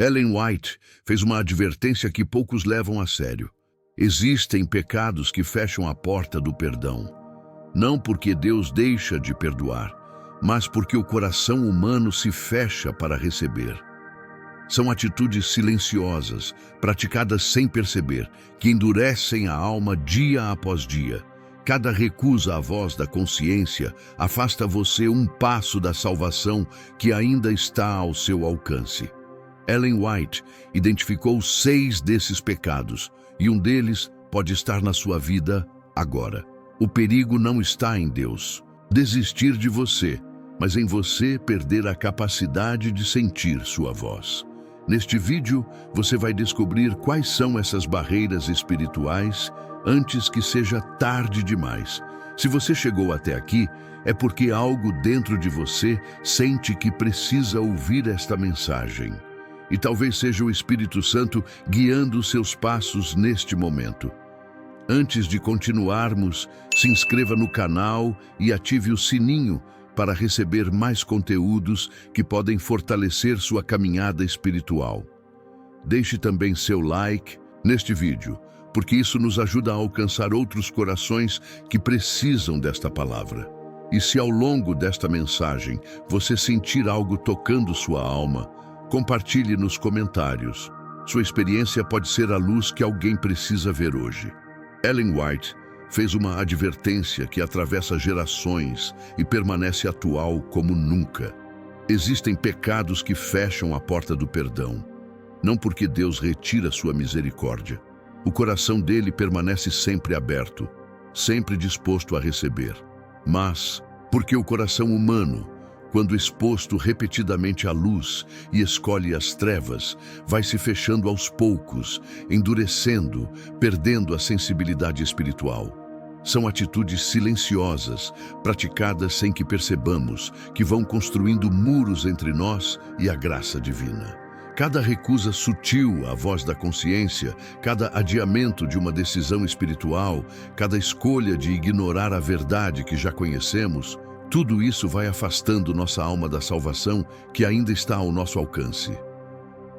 Ellen White fez uma advertência que poucos levam a sério. Existem pecados que fecham a porta do perdão. Não porque Deus deixa de perdoar, mas porque o coração humano se fecha para receber. São atitudes silenciosas, praticadas sem perceber, que endurecem a alma dia após dia. Cada recusa à voz da consciência afasta você um passo da salvação que ainda está ao seu alcance. Ellen White identificou 6 desses pecados, e um deles pode estar na sua vida agora. O perigo não está em Deus desistir de você, mas em você perder a capacidade de sentir sua voz. Neste vídeo, você vai descobrir quais são essas barreiras espirituais antes que seja tarde demais. Se você chegou até aqui, é porque algo dentro de você sente que precisa ouvir esta mensagem. E talvez seja o Espírito Santo guiando seus passos neste momento. Antes de continuarmos, se inscreva no canal e ative o sininho para receber mais conteúdos que podem fortalecer sua caminhada espiritual. Deixe também seu like neste vídeo, porque isso nos ajuda a alcançar outros corações que precisam desta palavra. E se ao longo desta mensagem você sentir algo tocando sua alma, compartilhe nos comentários. Sua experiência pode ser a luz que alguém precisa ver hoje. Ellen White fez uma advertência que atravessa gerações e permanece atual como nunca. Existem pecados que fecham a porta do perdão, não porque Deus retira sua misericórdia. O coração dele permanece sempre aberto, sempre disposto a receber. Mas porque o coração humano, quando exposto repetidamente à luz e escolhe as trevas, vai se fechando aos poucos, endurecendo, perdendo a sensibilidade espiritual. São atitudes silenciosas, praticadas sem que percebamos, que vão construindo muros entre nós e a graça divina. Cada recusa sutil à voz da consciência, cada adiamento de uma decisão espiritual, cada escolha de ignorar a verdade que já conhecemos, tudo isso vai afastando nossa alma da salvação que ainda está ao nosso alcance.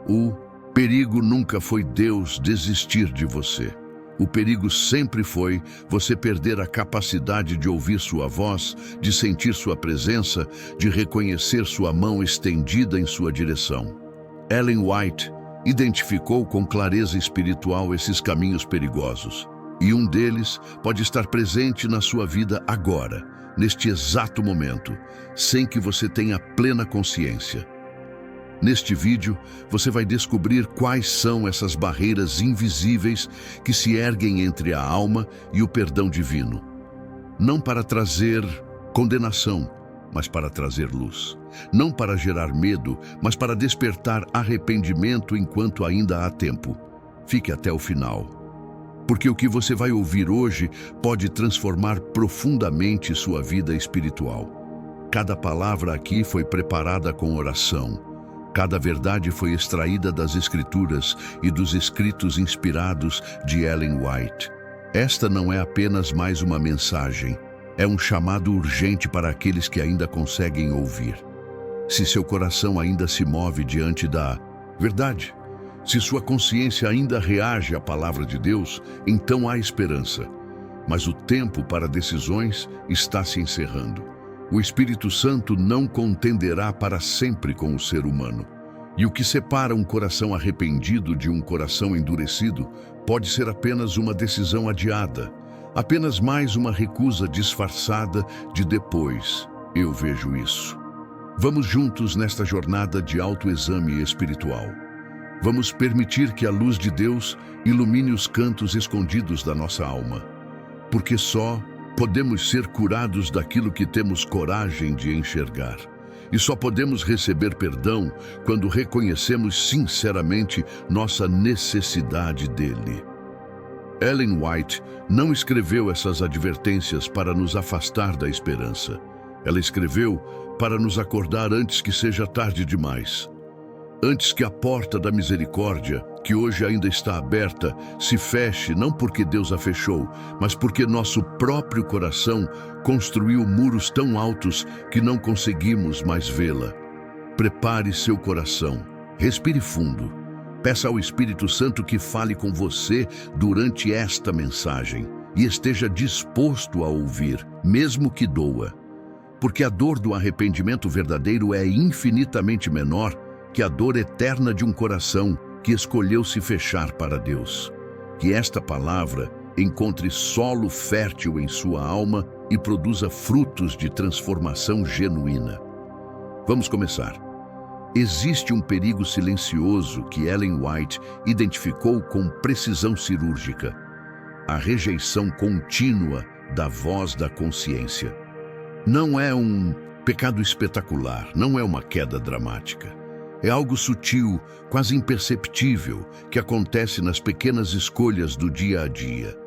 O perigo nunca foi Deus desistir de você. O perigo sempre foi você perder a capacidade de ouvir sua voz, de sentir sua presença, de reconhecer sua mão estendida em sua direção. Ellen White identificou com clareza espiritual esses caminhos perigosos. E um deles pode estar presente na sua vida agora, neste exato momento, sem que você tenha plena consciência. Neste vídeo, você vai descobrir quais são essas barreiras invisíveis que se erguem entre a alma e o perdão divino. Não para trazer condenação, mas para trazer luz. Não para gerar medo, mas para despertar arrependimento enquanto ainda há tempo. Fique até o final. Porque o que você vai ouvir hoje pode transformar profundamente sua vida espiritual. Cada palavra aqui foi preparada com oração. Cada verdade foi extraída das Escrituras e dos escritos inspirados de Ellen White. Esta não é apenas mais uma mensagem, é um chamado urgente para aqueles que ainda conseguem ouvir. Se seu coração ainda se move diante da verdade, se sua consciência ainda reage à palavra de Deus, então há esperança. Mas o tempo para decisões está se encerrando. O Espírito Santo não contenderá para sempre com o ser humano. E o que separa um coração arrependido de um coração endurecido pode ser apenas uma decisão adiada, apenas mais uma recusa disfarçada de depois. Eu vejo isso. Vamos juntos nesta jornada de autoexame espiritual. Vamos permitir que a luz de Deus ilumine os cantos escondidos da nossa alma, porque só podemos ser curados daquilo que temos coragem de enxergar. E só podemos receber perdão quando reconhecemos sinceramente nossa necessidade dele. Ellen White não escreveu essas advertências para nos afastar da esperança. Ela escreveu para nos acordar antes que seja tarde demais. Antes que a porta da misericórdia, que hoje ainda está aberta, se feche, não porque Deus a fechou, mas porque nosso próprio coração construiu muros tão altos que não conseguimos mais vê-la. Prepare seu coração, Respire fundo. Peça ao Espírito Santo que fale com você durante esta mensagem e esteja disposto a ouvir, mesmo que doa. Porque a dor do arrependimento verdadeiro é infinitamente menor que a dor eterna de um coração que escolheu se fechar para Deus. Que esta palavra encontre solo fértil em sua alma e produza frutos de transformação genuína. Vamos começar. Existe um perigo silencioso que Ellen White identificou com precisão cirúrgica: a rejeição contínua da voz da consciência. Não é um pecado espetacular, não é uma queda dramática. É algo sutil, quase imperceptível, que acontece nas pequenas escolhas do dia a dia.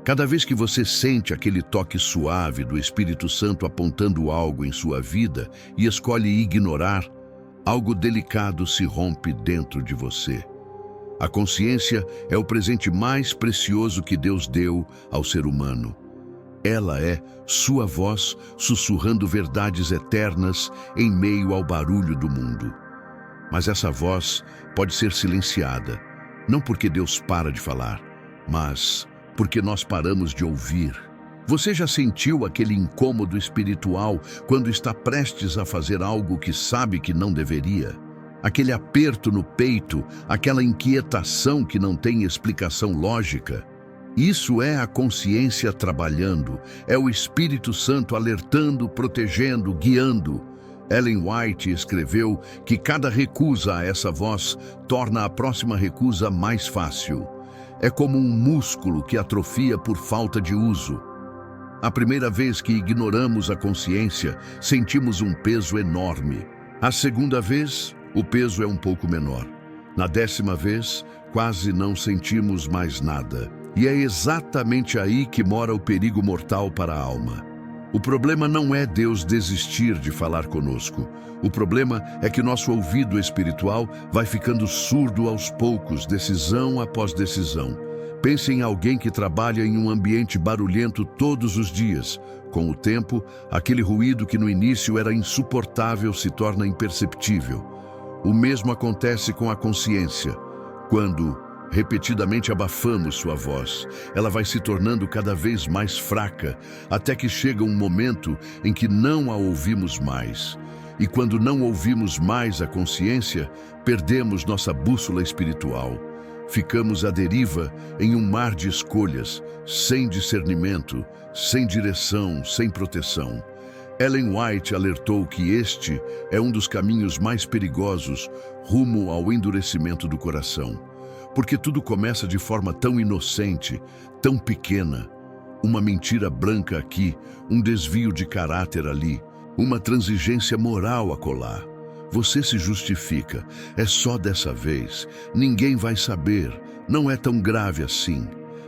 Cada vez que você sente aquele toque suave do Espírito Santo apontando algo em sua vida e escolhe ignorar, algo delicado se rompe dentro de você. A consciência é o presente mais precioso que Deus deu ao ser humano. Ela é sua voz sussurrando verdades eternas em meio ao barulho do mundo. Mas essa voz pode ser silenciada, não porque Deus para de falar, mas porque nós paramos de ouvir. Você já sentiu aquele incômodo espiritual quando está prestes a fazer algo que sabe que não deveria? Aquele aperto no peito, aquela inquietação que não tem explicação lógica? Isso é a consciência trabalhando, é o Espírito Santo alertando, protegendo, guiando. Ellen White escreveu que cada recusa a essa voz torna a próxima recusa mais fácil. É como um músculo que atrofia por falta de uso. A primeira vez que ignoramos a consciência, sentimos um peso enorme. A segunda vez, o peso é um pouco menor. Na 10ª vez, quase não sentimos mais nada. E é exatamente aí que mora o perigo mortal para a alma. O problema não é Deus desistir de falar conosco. O problema é que nosso ouvido espiritual vai ficando surdo aos poucos, decisão após decisão. Pense em alguém que trabalha em um ambiente barulhento todos os dias. Com o tempo, aquele ruído que no início era insuportável se torna imperceptível. O mesmo acontece com a consciência. Quando repetidamente abafamos sua voz, ela vai se tornando cada vez mais fraca, até que chega um momento em que não a ouvimos mais. E quando não ouvimos mais a consciência, perdemos nossa bússola espiritual. Ficamos à deriva em um mar de escolhas, sem discernimento, sem direção, sem proteção. Ellen White alertou que este é um dos caminhos mais perigosos rumo ao endurecimento do coração. Porque tudo começa de forma tão inocente, tão pequena. Uma mentira branca aqui, um desvio de caráter ali, uma transigência moral acolá. Você se justifica, é só dessa vez, ninguém vai saber, não é tão grave assim.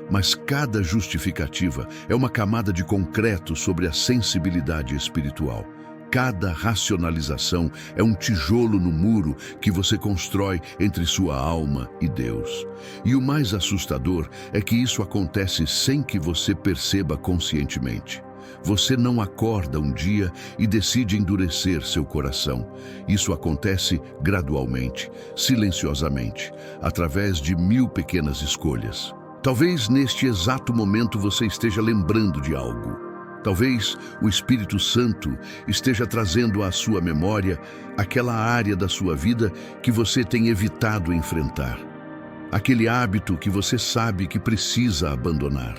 Mas cada justificativa é uma camada de concreto sobre a sensibilidade espiritual. Cada racionalização é um tijolo no muro que você constrói entre sua alma e Deus. E o mais assustador é que isso acontece sem que você perceba conscientemente. Você não acorda um dia e decide endurecer seu coração. Isso acontece gradualmente, silenciosamente, através de 1000 pequenas escolhas. Talvez neste exato momento você esteja lembrando de algo. Talvez o Espírito Santo esteja trazendo à sua memória aquela área da sua vida que você tem evitado enfrentar. Aquele hábito que você sabe que precisa abandonar.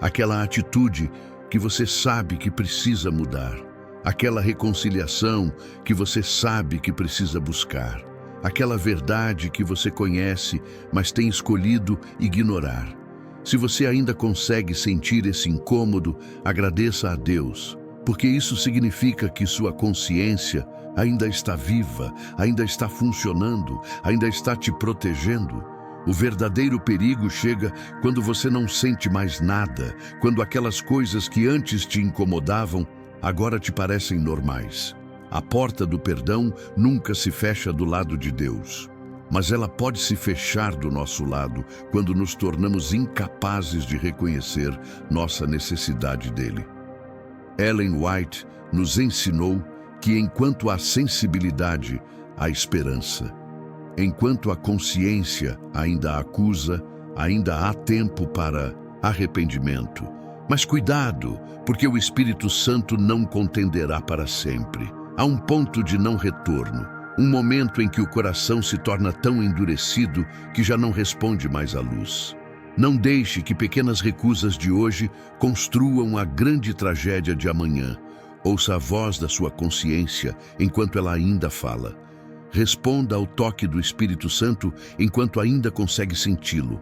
Aquela atitude que você sabe que precisa mudar. Aquela reconciliação que você sabe que precisa buscar. Aquela verdade que você conhece, mas tem escolhido ignorar. Se você ainda consegue sentir esse incômodo, agradeça a Deus, porque isso significa que sua consciência ainda está viva, ainda está funcionando, ainda está te protegendo. O verdadeiro perigo chega quando você não sente mais nada, quando aquelas coisas que antes te incomodavam agora te parecem normais. A porta do perdão nunca se fecha do lado de Deus. Mas ela pode se fechar do nosso lado quando nos tornamos incapazes de reconhecer nossa necessidade dele. Ellen White nos ensinou que enquanto há sensibilidade, há esperança. Enquanto a consciência ainda acusa, ainda há tempo para arrependimento. Mas cuidado, porque o Espírito Santo não contenderá para sempre. Há um ponto de não retorno, um momento em que o coração se torna tão endurecido que já não responde mais à luz. Não deixe que pequenas recusas de hoje construam a grande tragédia de amanhã. Ouça a voz da sua consciência enquanto ela ainda fala. Responda ao toque do Espírito Santo enquanto ainda consegue senti-lo.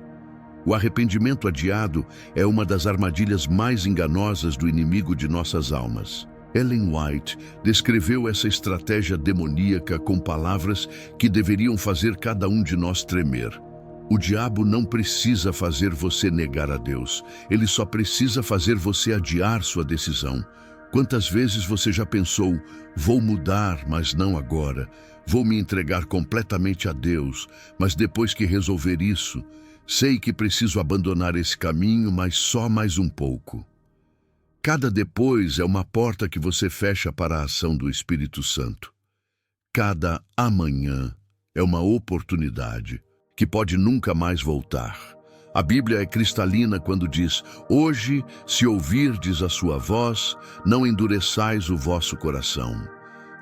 O arrependimento adiado é uma das armadilhas mais enganosas do inimigo de nossas almas. Ellen White descreveu essa estratégia demoníaca com palavras que deveriam fazer cada um de nós tremer. O diabo não precisa fazer você negar a Deus. Ele só precisa fazer você adiar sua decisão. Quantas vezes você já pensou, vou mudar, mas não agora. Vou me entregar completamente a Deus, mas depois que resolver isso, sei que preciso abandonar esse caminho, mas só mais um pouco. Cada depois é uma porta que você fecha para a ação do Espírito Santo. Cada amanhã é uma oportunidade que pode nunca mais voltar. A Bíblia é cristalina quando diz, hoje, se ouvirdes a sua voz, não endureçais o vosso coração.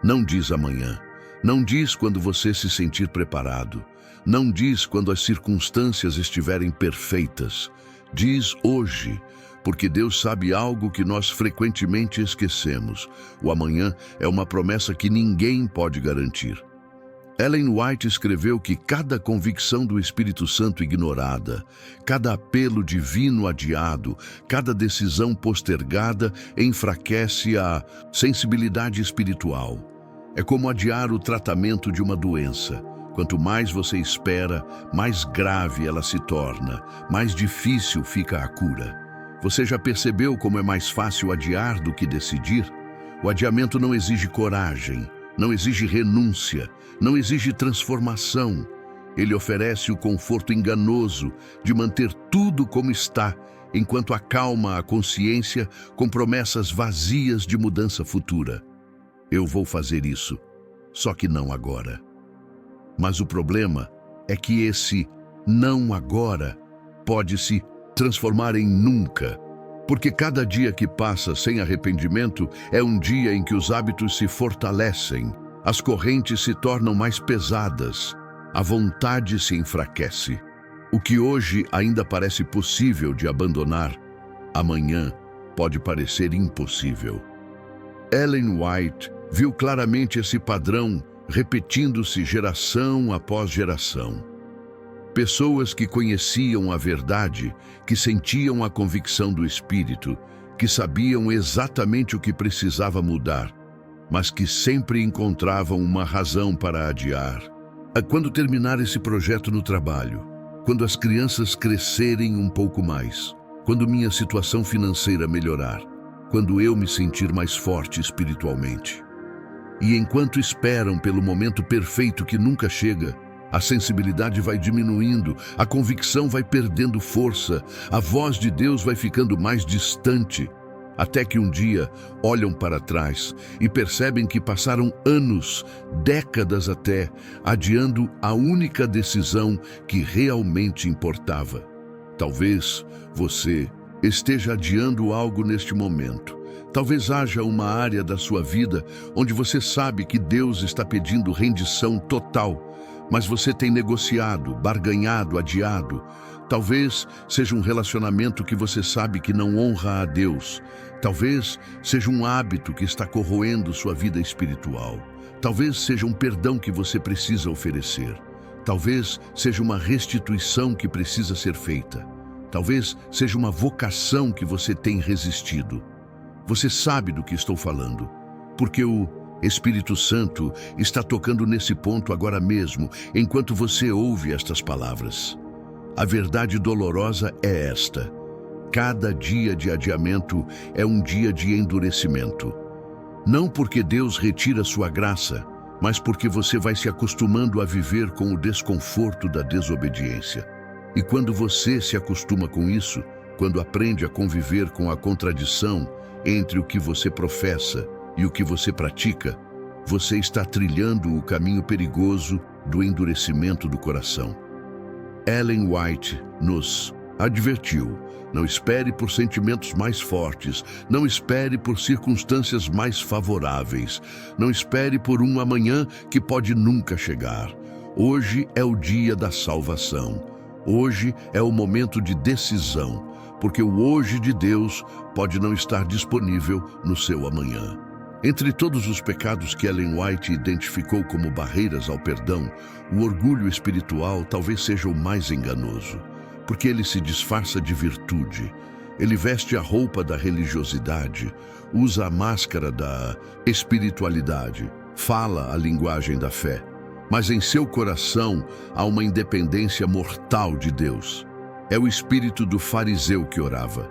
Não diz amanhã, não diz quando você se sentir preparado, não diz quando as circunstâncias estiverem perfeitas. Diz hoje, porque Deus sabe algo que nós frequentemente esquecemos. O amanhã é uma promessa que ninguém pode garantir. Ellen White escreveu que cada convicção do Espírito Santo ignorada, cada apelo divino adiado, cada decisão postergada enfraquece a sensibilidade espiritual. É como adiar o tratamento de uma doença. Quanto mais você espera, mais grave ela se torna, mais difícil fica a cura. Você já percebeu como é mais fácil adiar do que decidir? O adiamento não exige coragem, não exige renúncia, não exige transformação. Ele oferece o conforto enganoso de manter tudo como está, enquanto acalma a consciência com promessas vazias de mudança futura. Eu vou fazer isso, só que não agora. Mas o problema é que esse não agora pode se transformar em nunca, porque cada dia que passa sem arrependimento é um dia em que os hábitos se fortalecem, as correntes se tornam mais pesadas, a vontade se enfraquece. O que hoje ainda parece possível de abandonar, amanhã pode parecer impossível. Ellen White viu claramente esse padrão repetindo-se geração após geração. Pessoas que conheciam a verdade, que sentiam a convicção do Espírito, que sabiam exatamente o que precisava mudar, mas que sempre encontravam uma razão para adiar. Quando terminar esse projeto no trabalho, quando as crianças crescerem um pouco mais, quando minha situação financeira melhorar, quando eu me sentir mais forte espiritualmente. E enquanto esperam pelo momento perfeito que nunca chega, a sensibilidade vai diminuindo, a convicção vai perdendo força, a voz de Deus vai ficando mais distante, até que um dia olham para trás e percebem que passaram anos, décadas até, adiando a única decisão que realmente importava. Talvez você esteja adiando algo neste momento. Talvez haja uma área da sua vida onde você sabe que Deus está pedindo rendição total, mas você tem negociado, barganhado, adiado. Talvez seja um relacionamento que você sabe que não honra a Deus. Talvez seja um hábito que está corroendo sua vida espiritual. Talvez seja um perdão que você precisa oferecer. Talvez seja uma restituição que precisa ser feita. Talvez seja uma vocação que você tem resistido. Você sabe do que estou falando, porque o Espírito Santo está tocando nesse ponto agora mesmo, enquanto você ouve estas palavras. A verdade dolorosa é esta: cada dia de adiamento é um dia de endurecimento. Não porque Deus retira sua graça, mas porque você vai se acostumando a viver com o desconforto da desobediência. E quando você se acostuma com isso, quando aprende a conviver com a contradição entre o que você professa e o que você pratica, você está trilhando o caminho perigoso do endurecimento do coração. Ellen White nos advertiu: não espere por sentimentos mais fortes, não espere por circunstâncias mais favoráveis, não espere por um amanhã que pode nunca chegar. Hoje é o dia da salvação. Hoje é o momento de decisão, porque o hoje de Deus pode não estar disponível no seu amanhã. Entre todos os pecados que Ellen White identificou como barreiras ao perdão, o orgulho espiritual talvez seja o mais enganoso, porque ele se disfarça de virtude. Ele veste a roupa da religiosidade, usa a máscara da espiritualidade, fala a linguagem da fé, mas em seu coração há uma independência mortal de Deus. É o espírito do fariseu que orava: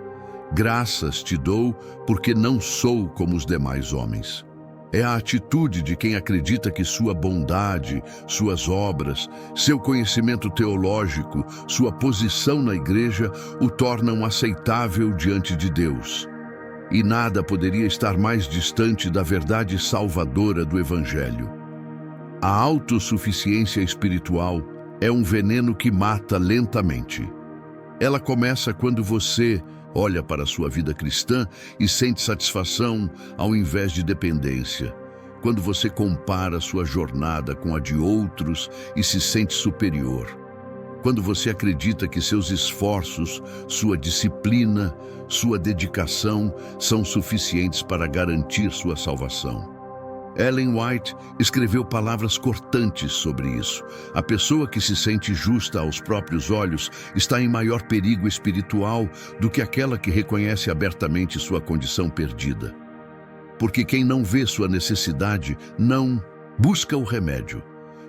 graças te dou, porque não sou como os demais homens. É a atitude de quem acredita que sua bondade, suas obras, seu conhecimento teológico, sua posição na igreja o tornam aceitável diante de Deus. E nada poderia estar mais distante da verdade salvadora do Evangelho. A autossuficiência espiritual é um veneno que mata lentamente. Ela começa quando você olha para a sua vida cristã e sente satisfação ao invés de dependência. Quando você compara sua jornada com a de outros e se sente superior. Quando você acredita que seus esforços, sua disciplina, sua dedicação são suficientes para garantir sua salvação. Ellen White escreveu palavras cortantes sobre isso. A pessoa que se sente justa aos próprios olhos está em maior perigo espiritual do que aquela que reconhece abertamente sua condição perdida. Porque quem não vê sua necessidade não busca o remédio.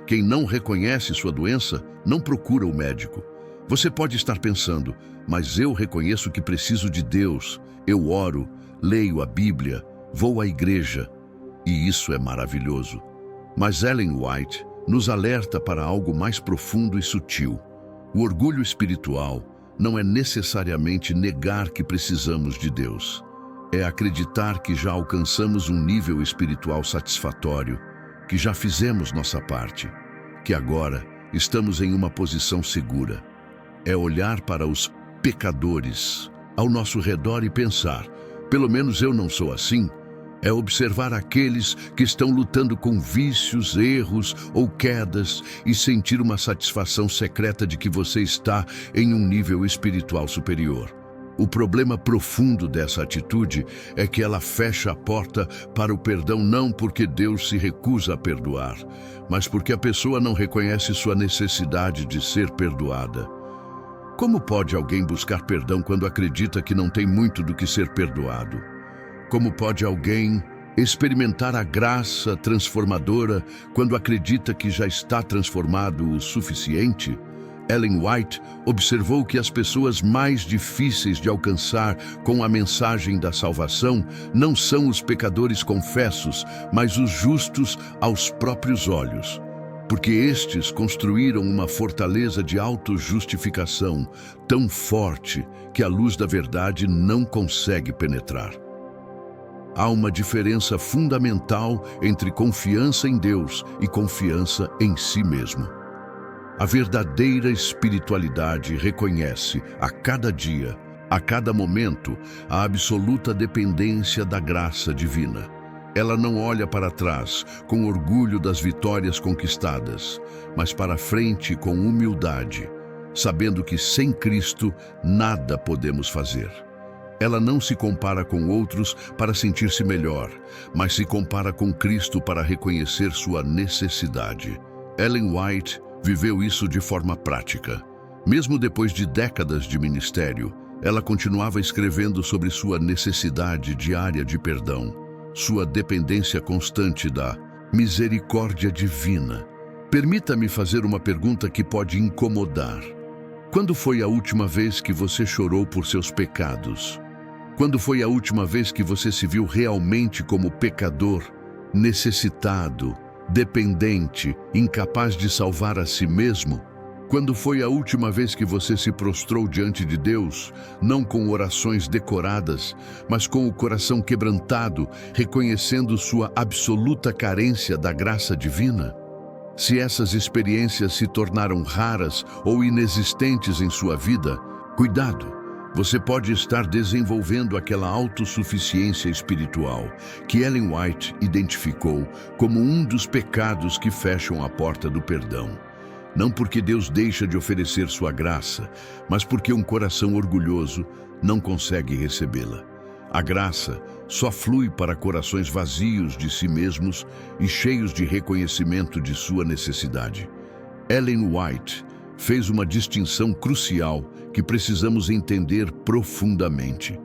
Quem não reconhece sua doença não procura o médico. Você pode estar pensando: mas eu reconheço que preciso de Deus, eu oro, leio a Bíblia, vou à igreja. E isso é maravilhoso. Mas Ellen White nos alerta para algo mais profundo e sutil. O orgulho espiritual não é necessariamente negar que precisamos de Deus. É acreditar que já alcançamos um nível espiritual satisfatório, que já fizemos nossa parte, que agora estamos em uma posição segura. É olhar para os pecadores ao nosso redor e pensar: pelo menos eu não sou assim. É observar aqueles que estão lutando com vícios, erros ou quedas e sentir uma satisfação secreta de que você está em um nível espiritual superior. O problema profundo dessa atitude é que ela fecha a porta para o perdão não porque Deus se recusa a perdoar, mas porque a pessoa não reconhece sua necessidade de ser perdoada. Como pode alguém buscar perdão quando acredita que não tem muito do que ser perdoado? Como pode alguém experimentar a graça transformadora quando acredita que já está transformado o suficiente? Ellen White observou que as pessoas mais difíceis de alcançar com a mensagem da salvação não são os pecadores confessos, mas os justos aos próprios olhos. Porque estes construíram uma fortaleza de autojustificação tão forte que a luz da verdade não consegue penetrar. Há uma diferença fundamental entre confiança em Deus e confiança em si mesmo. A verdadeira espiritualidade reconhece, a cada dia, a cada momento, a absoluta dependência da graça divina. Ela não olha para trás com orgulho das vitórias conquistadas, mas para frente com humildade, sabendo que sem Cristo nada podemos fazer. Ela não se compara com outros para sentir-se melhor, mas se compara com Cristo para reconhecer sua necessidade. Ellen White viveu isso de forma prática. Mesmo depois de décadas de ministério, ela continuava escrevendo sobre sua necessidade diária de perdão, sua dependência constante da misericórdia divina. Permita-me fazer uma pergunta que pode incomodar. Quando foi a última vez que você chorou por seus pecados? Quando foi a última vez que você se viu realmente como pecador, necessitado, dependente, incapaz de salvar a si mesmo? Quando foi a última vez que você se prostrou diante de Deus, não com orações decoradas, mas com o coração quebrantado, reconhecendo sua absoluta carência da graça divina? Se essas experiências se tornaram raras ou inexistentes em sua vida, cuidado! Você pode estar desenvolvendo aquela autossuficiência espiritual que Ellen White identificou como um dos pecados que fecham a porta do perdão. Não porque Deus deixa de oferecer sua graça, mas porque um coração orgulhoso não consegue recebê-la. A graça só flui para corações vazios de si mesmos e cheios de reconhecimento de sua necessidade. Ellen White fez uma distinção crucial que precisamos entender profundamente.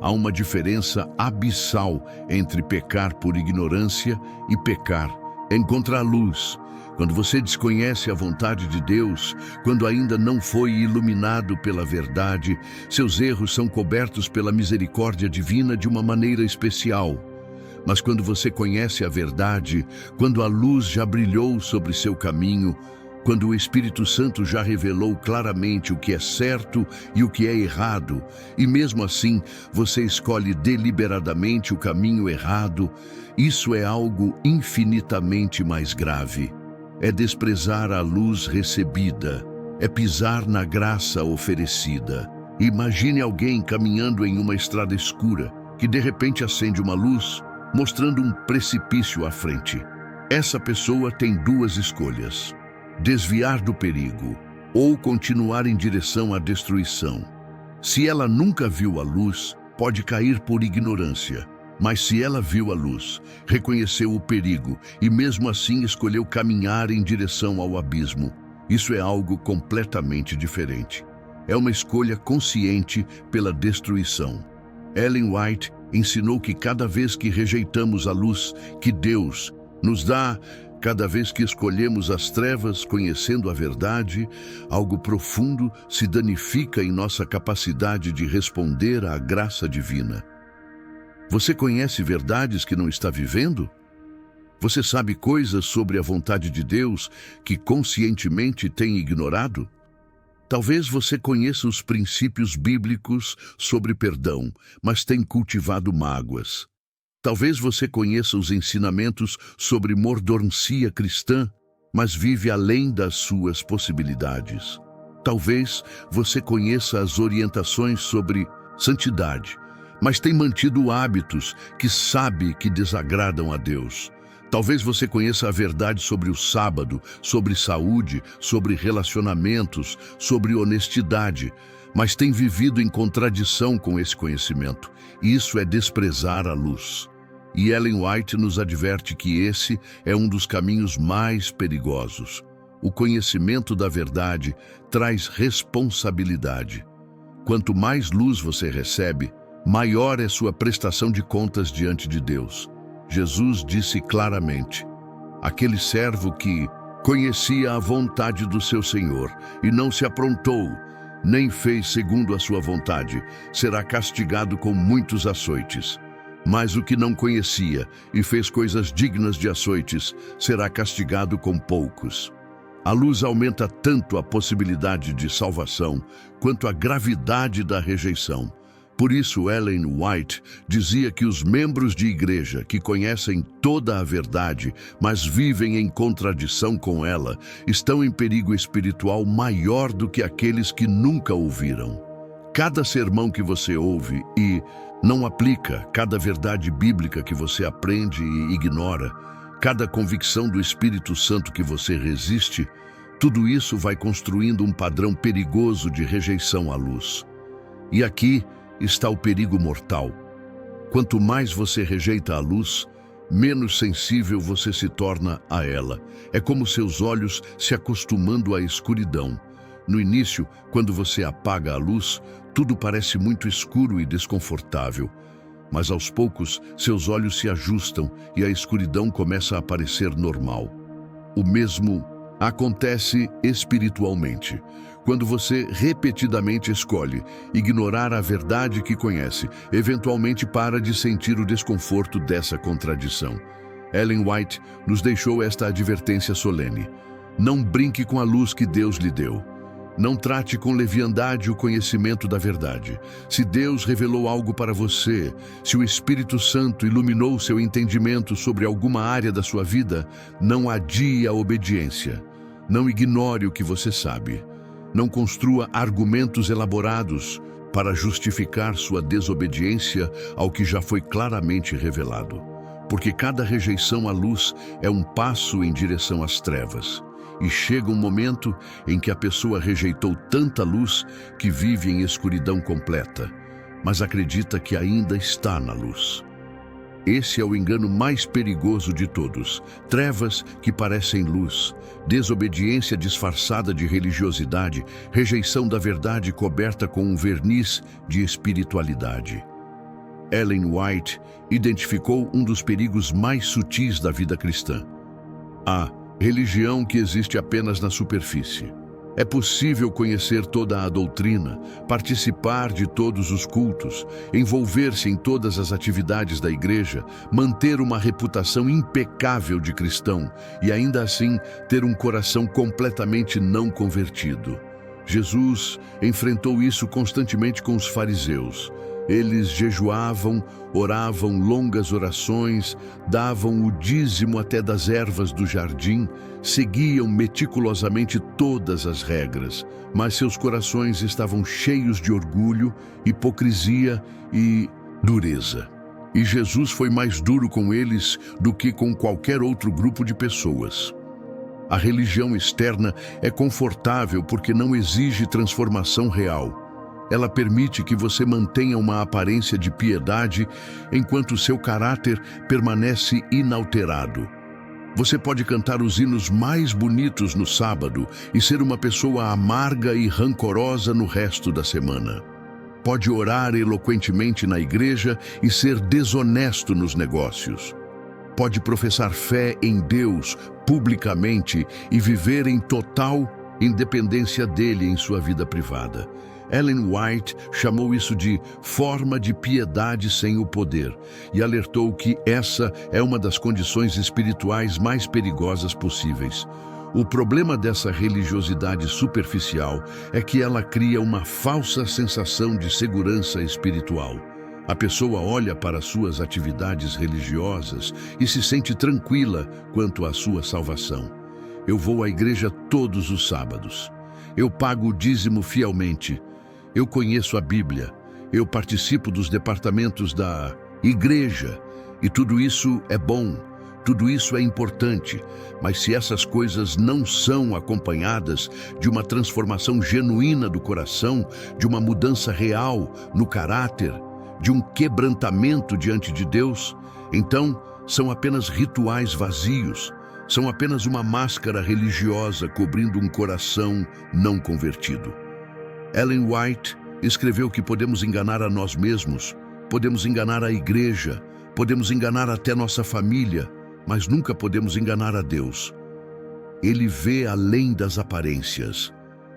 Há uma diferença abissal entre pecar por ignorância e pecar em contra-luz. Quando você desconhece a vontade de Deus, quando ainda não foi iluminado pela verdade, seus erros são cobertos pela misericórdia divina de uma maneira especial. Mas quando você conhece a verdade, quando a luz já brilhou sobre seu caminho, quando o Espírito Santo já revelou claramente o que é certo e o que é errado, e mesmo assim você escolhe deliberadamente o caminho errado, isso é algo infinitamente mais grave. É desprezar a luz recebida, é pisar na graça oferecida. Imagine alguém caminhando em uma estrada escura, que de repente acende uma luz, mostrando um precipício à frente. Essa pessoa tem duas escolhas: desviar do perigo ou continuar em direção à destruição. Se ela nunca viu a luz, pode cair por ignorância. Mas se ela viu a luz, reconheceu o perigo e mesmo assim escolheu caminhar em direção ao abismo, isso é algo completamente diferente. É uma escolha consciente pela destruição. Ellen White ensinou que cada vez que rejeitamos a luz que Deus nos dá, cada vez que escolhemos as trevas conhecendo a verdade, algo profundo se danifica em nossa capacidade de responder à graça divina. Você conhece verdades que não está vivendo? Você sabe coisas sobre a vontade de Deus que conscientemente tem ignorado? Talvez você conheça os princípios bíblicos sobre perdão, mas tem cultivado mágoas. Talvez você conheça os ensinamentos sobre mordomia cristã, mas vive além das suas possibilidades. Talvez você conheça as orientações sobre santidade, mas tem mantido hábitos que sabe que desagradam a Deus. Talvez você conheça a verdade sobre o sábado, sobre saúde, sobre relacionamentos, sobre honestidade, mas tem vivido em contradição com esse conhecimento. Isso é desprezar a luz. E Ellen White nos adverte que esse é um dos caminhos mais perigosos. O conhecimento da verdade traz responsabilidade. Quanto mais luz você recebe, maior é sua prestação de contas diante de Deus. Jesus disse claramente: aquele servo que conhecia a vontade do seu Senhor e não se aprontou, nem fez segundo a sua vontade, será castigado com muitos açoites. Mas o que não conhecia e fez coisas dignas de açoites, será castigado com poucos. A luz aumenta tanto a possibilidade de salvação, quanto a gravidade da rejeição. Por isso, Ellen White dizia que os membros de igreja que conhecem toda a verdade, mas vivem em contradição com ela, estão em perigo espiritual maior do que aqueles que nunca ouviram. Cada sermão que você ouve e não aplica, cada verdade bíblica que você aprende e ignora, cada convicção do Espírito Santo que você resiste, tudo isso vai construindo um padrão perigoso de rejeição à luz. E aqui está o perigo mortal. Quanto mais você rejeita a luz, menos sensível você se torna a ela. É como seus olhos se acostumando à escuridão. No início, quando você apaga a luz, tudo parece muito escuro e desconfortável. Mas aos poucos, seus olhos se ajustam e a escuridão começa a parecer normal. O mesmo acontece espiritualmente. Quando você repetidamente escolhe ignorar a verdade que conhece, eventualmente para de sentir o desconforto dessa contradição. Ellen White nos deixou esta advertência solene: não brinque com a luz que Deus lhe deu. Não trate com leviandade o conhecimento da verdade. Se Deus revelou algo para você, se o Espírito Santo iluminou seu entendimento sobre alguma área da sua vida, não adie a obediência. Não ignore o que você sabe. Não construa argumentos elaborados para justificar sua desobediência ao que já foi claramente revelado. Porque cada rejeição à luz é um passo em direção às trevas. E chega um momento em que a pessoa rejeitou tanta luz que vive em escuridão completa, mas acredita que ainda está na luz. Esse é o engano mais perigoso de todos. Trevas que parecem luz, desobediência disfarçada de religiosidade, rejeição da verdade coberta com um verniz de espiritualidade. Ellen White identificou um dos perigos mais sutis da vida cristã: a religião que existe apenas na superfície. É possível conhecer toda a doutrina, participar de todos os cultos, envolver-se em todas as atividades da igreja, manter uma reputação impecável de cristão e ainda assim ter um coração completamente não convertido. Jesus enfrentou isso constantemente com os fariseus. Eles jejuavam, oravam longas orações, davam o dízimo até das ervas do jardim, seguiam meticulosamente todas as regras, mas seus corações estavam cheios de orgulho, hipocrisia e dureza. E Jesus foi mais duro com eles do que com qualquer outro grupo de pessoas. A religião externa é confortável porque não exige transformação real. Ela permite que você mantenha uma aparência de piedade enquanto seu caráter permanece inalterado. Você pode cantar os hinos mais bonitos no sábado e ser uma pessoa amarga e rancorosa no resto da semana. Pode orar eloquentemente na igreja e ser desonesto nos negócios. Pode professar fé em Deus publicamente e viver em total independência dele em sua vida privada. Ellen White chamou isso de forma de piedade sem o poder e alertou que essa é uma das condições espirituais mais perigosas possíveis. O problema dessa religiosidade superficial é que ela cria uma falsa sensação de segurança espiritual. A pessoa olha para suas atividades religiosas e se sente tranquila quanto à sua salvação. Eu vou à igreja todos os sábados. Eu pago o dízimo fielmente. Eu conheço a Bíblia, eu participo dos departamentos da igreja e tudo isso é bom, tudo isso é importante, mas se essas coisas não são acompanhadas de uma transformação genuína do coração, de uma mudança real no caráter, de um quebrantamento diante de Deus, então são apenas rituais vazios, são apenas uma máscara religiosa cobrindo um coração não convertido. Ellen White escreveu que podemos enganar a nós mesmos, podemos enganar a igreja, podemos enganar até nossa família, mas nunca podemos enganar a Deus. Ele vê além das aparências,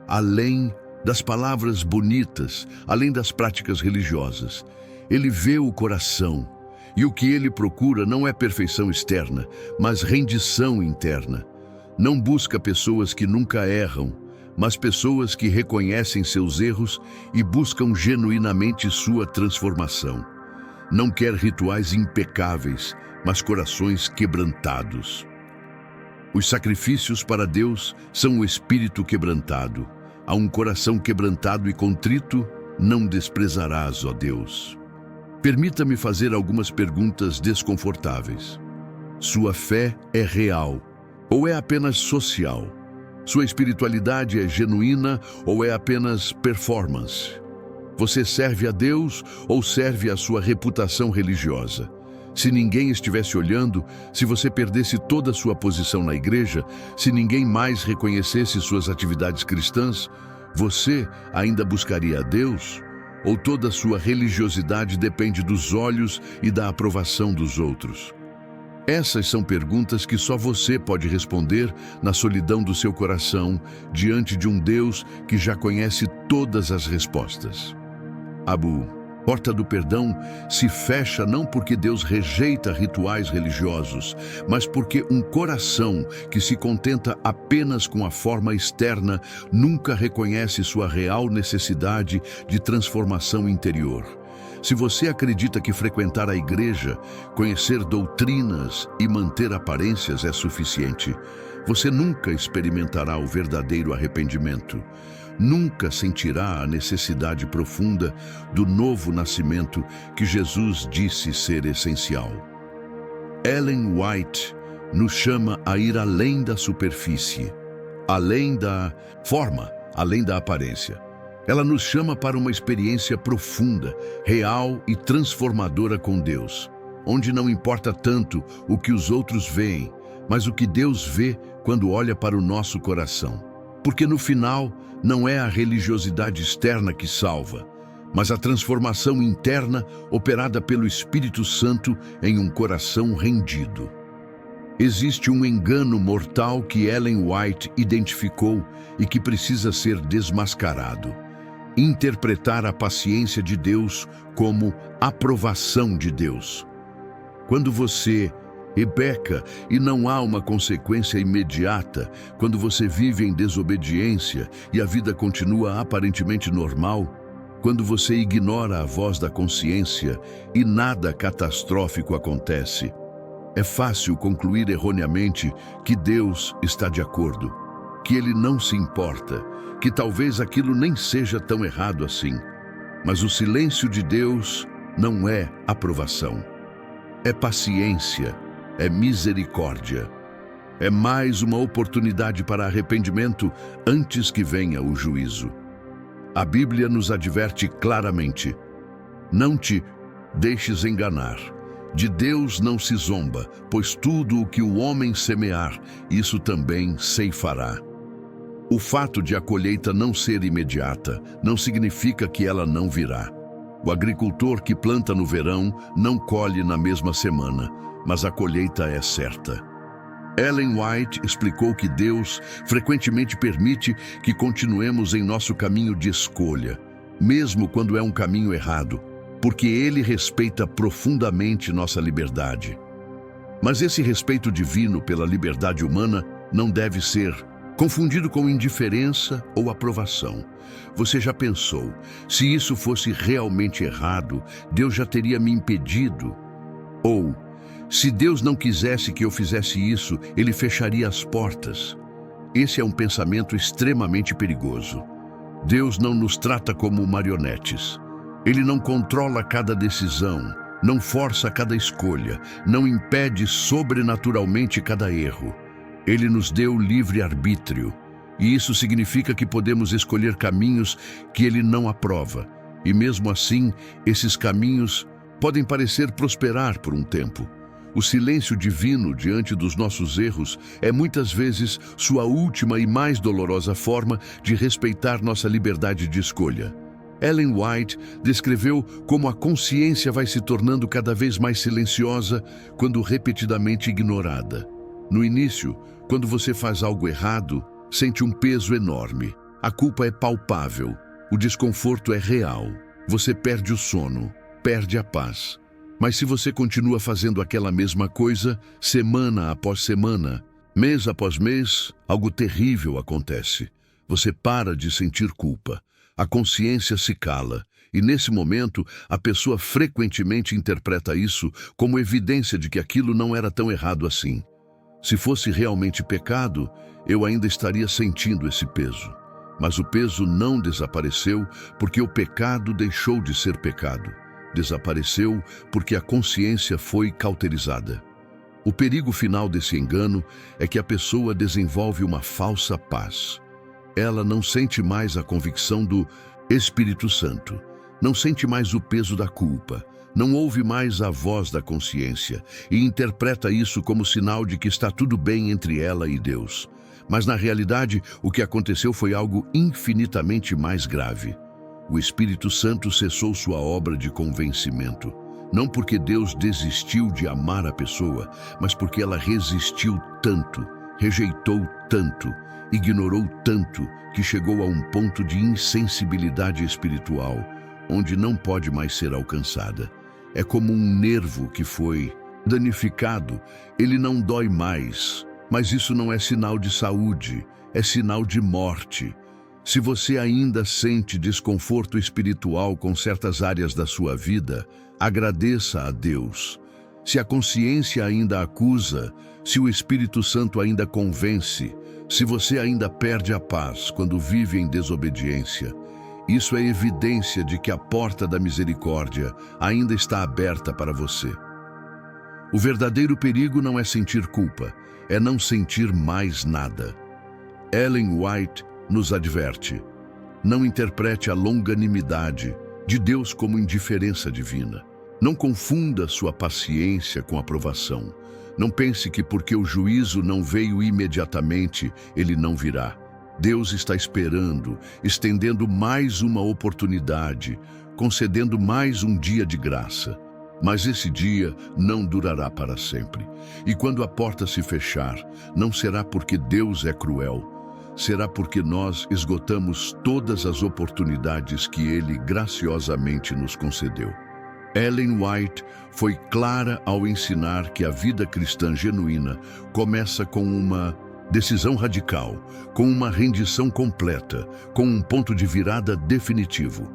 além das palavras bonitas, além das práticas religiosas. Ele vê o coração, e o que ele procura não é perfeição externa, mas rendição interna. Não busca pessoas que nunca erram, mas pessoas que reconhecem seus erros e buscam genuinamente sua transformação. Não quer rituais impecáveis, mas corações quebrantados. Os sacrifícios para Deus são o espírito quebrantado. A um coração quebrantado e contrito, não desprezarás, ó Deus. Permita-me fazer algumas perguntas desconfortáveis. Sua fé é real ou é apenas social? Sua espiritualidade é genuína ou é apenas performance? Você serve a Deus ou serve a sua reputação religiosa? Se ninguém estivesse olhando, se você perdesse toda a sua posição na igreja, se ninguém mais reconhecesse suas atividades cristãs, você ainda buscaria a Deus? Ou toda a sua religiosidade depende dos olhos e da aprovação dos outros? Essas são perguntas que só você pode responder na solidão do seu coração, diante de um Deus que já conhece todas as respostas. Abu Porta do perdão se fecha não porque Deus rejeita rituais religiosos, mas porque um coração que se contenta apenas com a forma externa nunca reconhece sua real necessidade de transformação interior. Se você acredita que frequentar a igreja, conhecer doutrinas e manter aparências é suficiente, você nunca experimentará o verdadeiro arrependimento. Nunca sentirá a necessidade profunda do novo nascimento que Jesus disse ser essencial. Ellen White nos chama a ir além da superfície, além da forma, além da aparência. Ela nos chama para uma experiência profunda, real e transformadora com Deus, onde não importa tanto o que os outros veem, mas o que Deus vê quando olha para o nosso coração. Porque no final, não é a religiosidade externa que salva, mas a transformação interna operada pelo Espírito Santo em um coração rendido. Existe um engano mortal que Ellen White identificou e que precisa ser desmascarado. Interpretar a paciência de Deus como aprovação de Deus. Quando você peca e não há uma consequência imediata, quando você vive em desobediência e a vida continua aparentemente normal, quando você ignora a voz da consciência e nada catastrófico acontece, é fácil concluir erroneamente que Deus está de acordo, que Ele não se importa, que talvez aquilo nem seja tão errado assim. Mas o silêncio de Deus não é aprovação, é paciência. É misericórdia. É mais uma oportunidade para arrependimento antes que venha o juízo. A Bíblia nos adverte claramente: não te deixes enganar. De Deus não se zomba, pois tudo o que o homem semear, isso também ceifará. O fato de a colheita não ser imediata não significa que ela não virá. O agricultor que planta no verão não colhe na mesma semana, mas a colheita é certa. Ellen White explicou que Deus frequentemente permite que continuemos em nosso caminho de escolha, mesmo quando é um caminho errado, porque Ele respeita profundamente nossa liberdade. Mas esse respeito divino pela liberdade humana não deve ser confundido com indiferença ou aprovação. Você já pensou, se isso fosse realmente errado, Deus já teria me impedido? Ou, se Deus não quisesse que eu fizesse isso, Ele fecharia as portas. Esse é um pensamento extremamente perigoso. Deus não nos trata como marionetes. Ele não controla cada decisão, não força cada escolha, não impede sobrenaturalmente cada erro. Ele nos deu livre-arbítrio, e isso significa que podemos escolher caminhos que Ele não aprova. E mesmo assim, esses caminhos podem parecer prosperar por um tempo. O silêncio divino diante dos nossos erros é muitas vezes sua última e mais dolorosa forma de respeitar nossa liberdade de escolha. Ellen White descreveu como a consciência vai se tornando cada vez mais silenciosa quando repetidamente ignorada. No início, quando você faz algo errado, sente um peso enorme. A culpa é palpável, o desconforto é real. Você perde o sono, perde a paz. Mas se você continua fazendo aquela mesma coisa, semana após semana, mês após mês, algo terrível acontece. Você para de sentir culpa. A consciência se cala. E nesse momento, a pessoa frequentemente interpreta isso como evidência de que aquilo não era tão errado assim. Se fosse realmente pecado, eu ainda estaria sentindo esse peso. Mas o peso não desapareceu porque o pecado deixou de ser pecado. Desapareceu porque a consciência foi cauterizada. O perigo final desse engano é que a pessoa desenvolve uma falsa paz. Ela não sente mais a convicção do Espírito Santo, não sente mais o peso da culpa, não ouve mais a voz da consciência e interpreta isso como sinal de que está tudo bem entre ela e Deus. Mas na realidade, o que aconteceu foi algo infinitamente mais grave. O Espírito Santo cessou sua obra de convencimento, não porque Deus desistiu de amar a pessoa, mas porque ela resistiu tanto, rejeitou tanto, ignorou tanto, que chegou a um ponto de insensibilidade espiritual, onde não pode mais ser alcançada. É como um nervo que foi danificado, ele não dói mais, mas isso não é sinal de saúde, é sinal de morte. Se você ainda sente desconforto espiritual com certas áreas da sua vida, agradeça a Deus. Se a consciência ainda acusa, se o Espírito Santo ainda convence, se você ainda perde a paz quando vive em desobediência, isso é evidência de que a porta da misericórdia ainda está aberta para você. O verdadeiro perigo não é sentir culpa, é não sentir mais nada. Ellen White nos adverte: não interprete a longanimidade de Deus como indiferença divina. Não confunda sua paciência com aprovação. Não pense que porque o juízo não veio imediatamente, ele não virá. Deus está esperando, estendendo mais uma oportunidade, concedendo mais um dia de graça. Mas esse dia não durará para sempre. E quando a porta se fechar, não será porque Deus é cruel, será porque nós esgotamos todas as oportunidades que Ele graciosamente nos concedeu. Ellen White foi clara ao ensinar que a vida cristã genuína começa com uma decisão radical, com uma rendição completa, com um ponto de virada definitivo.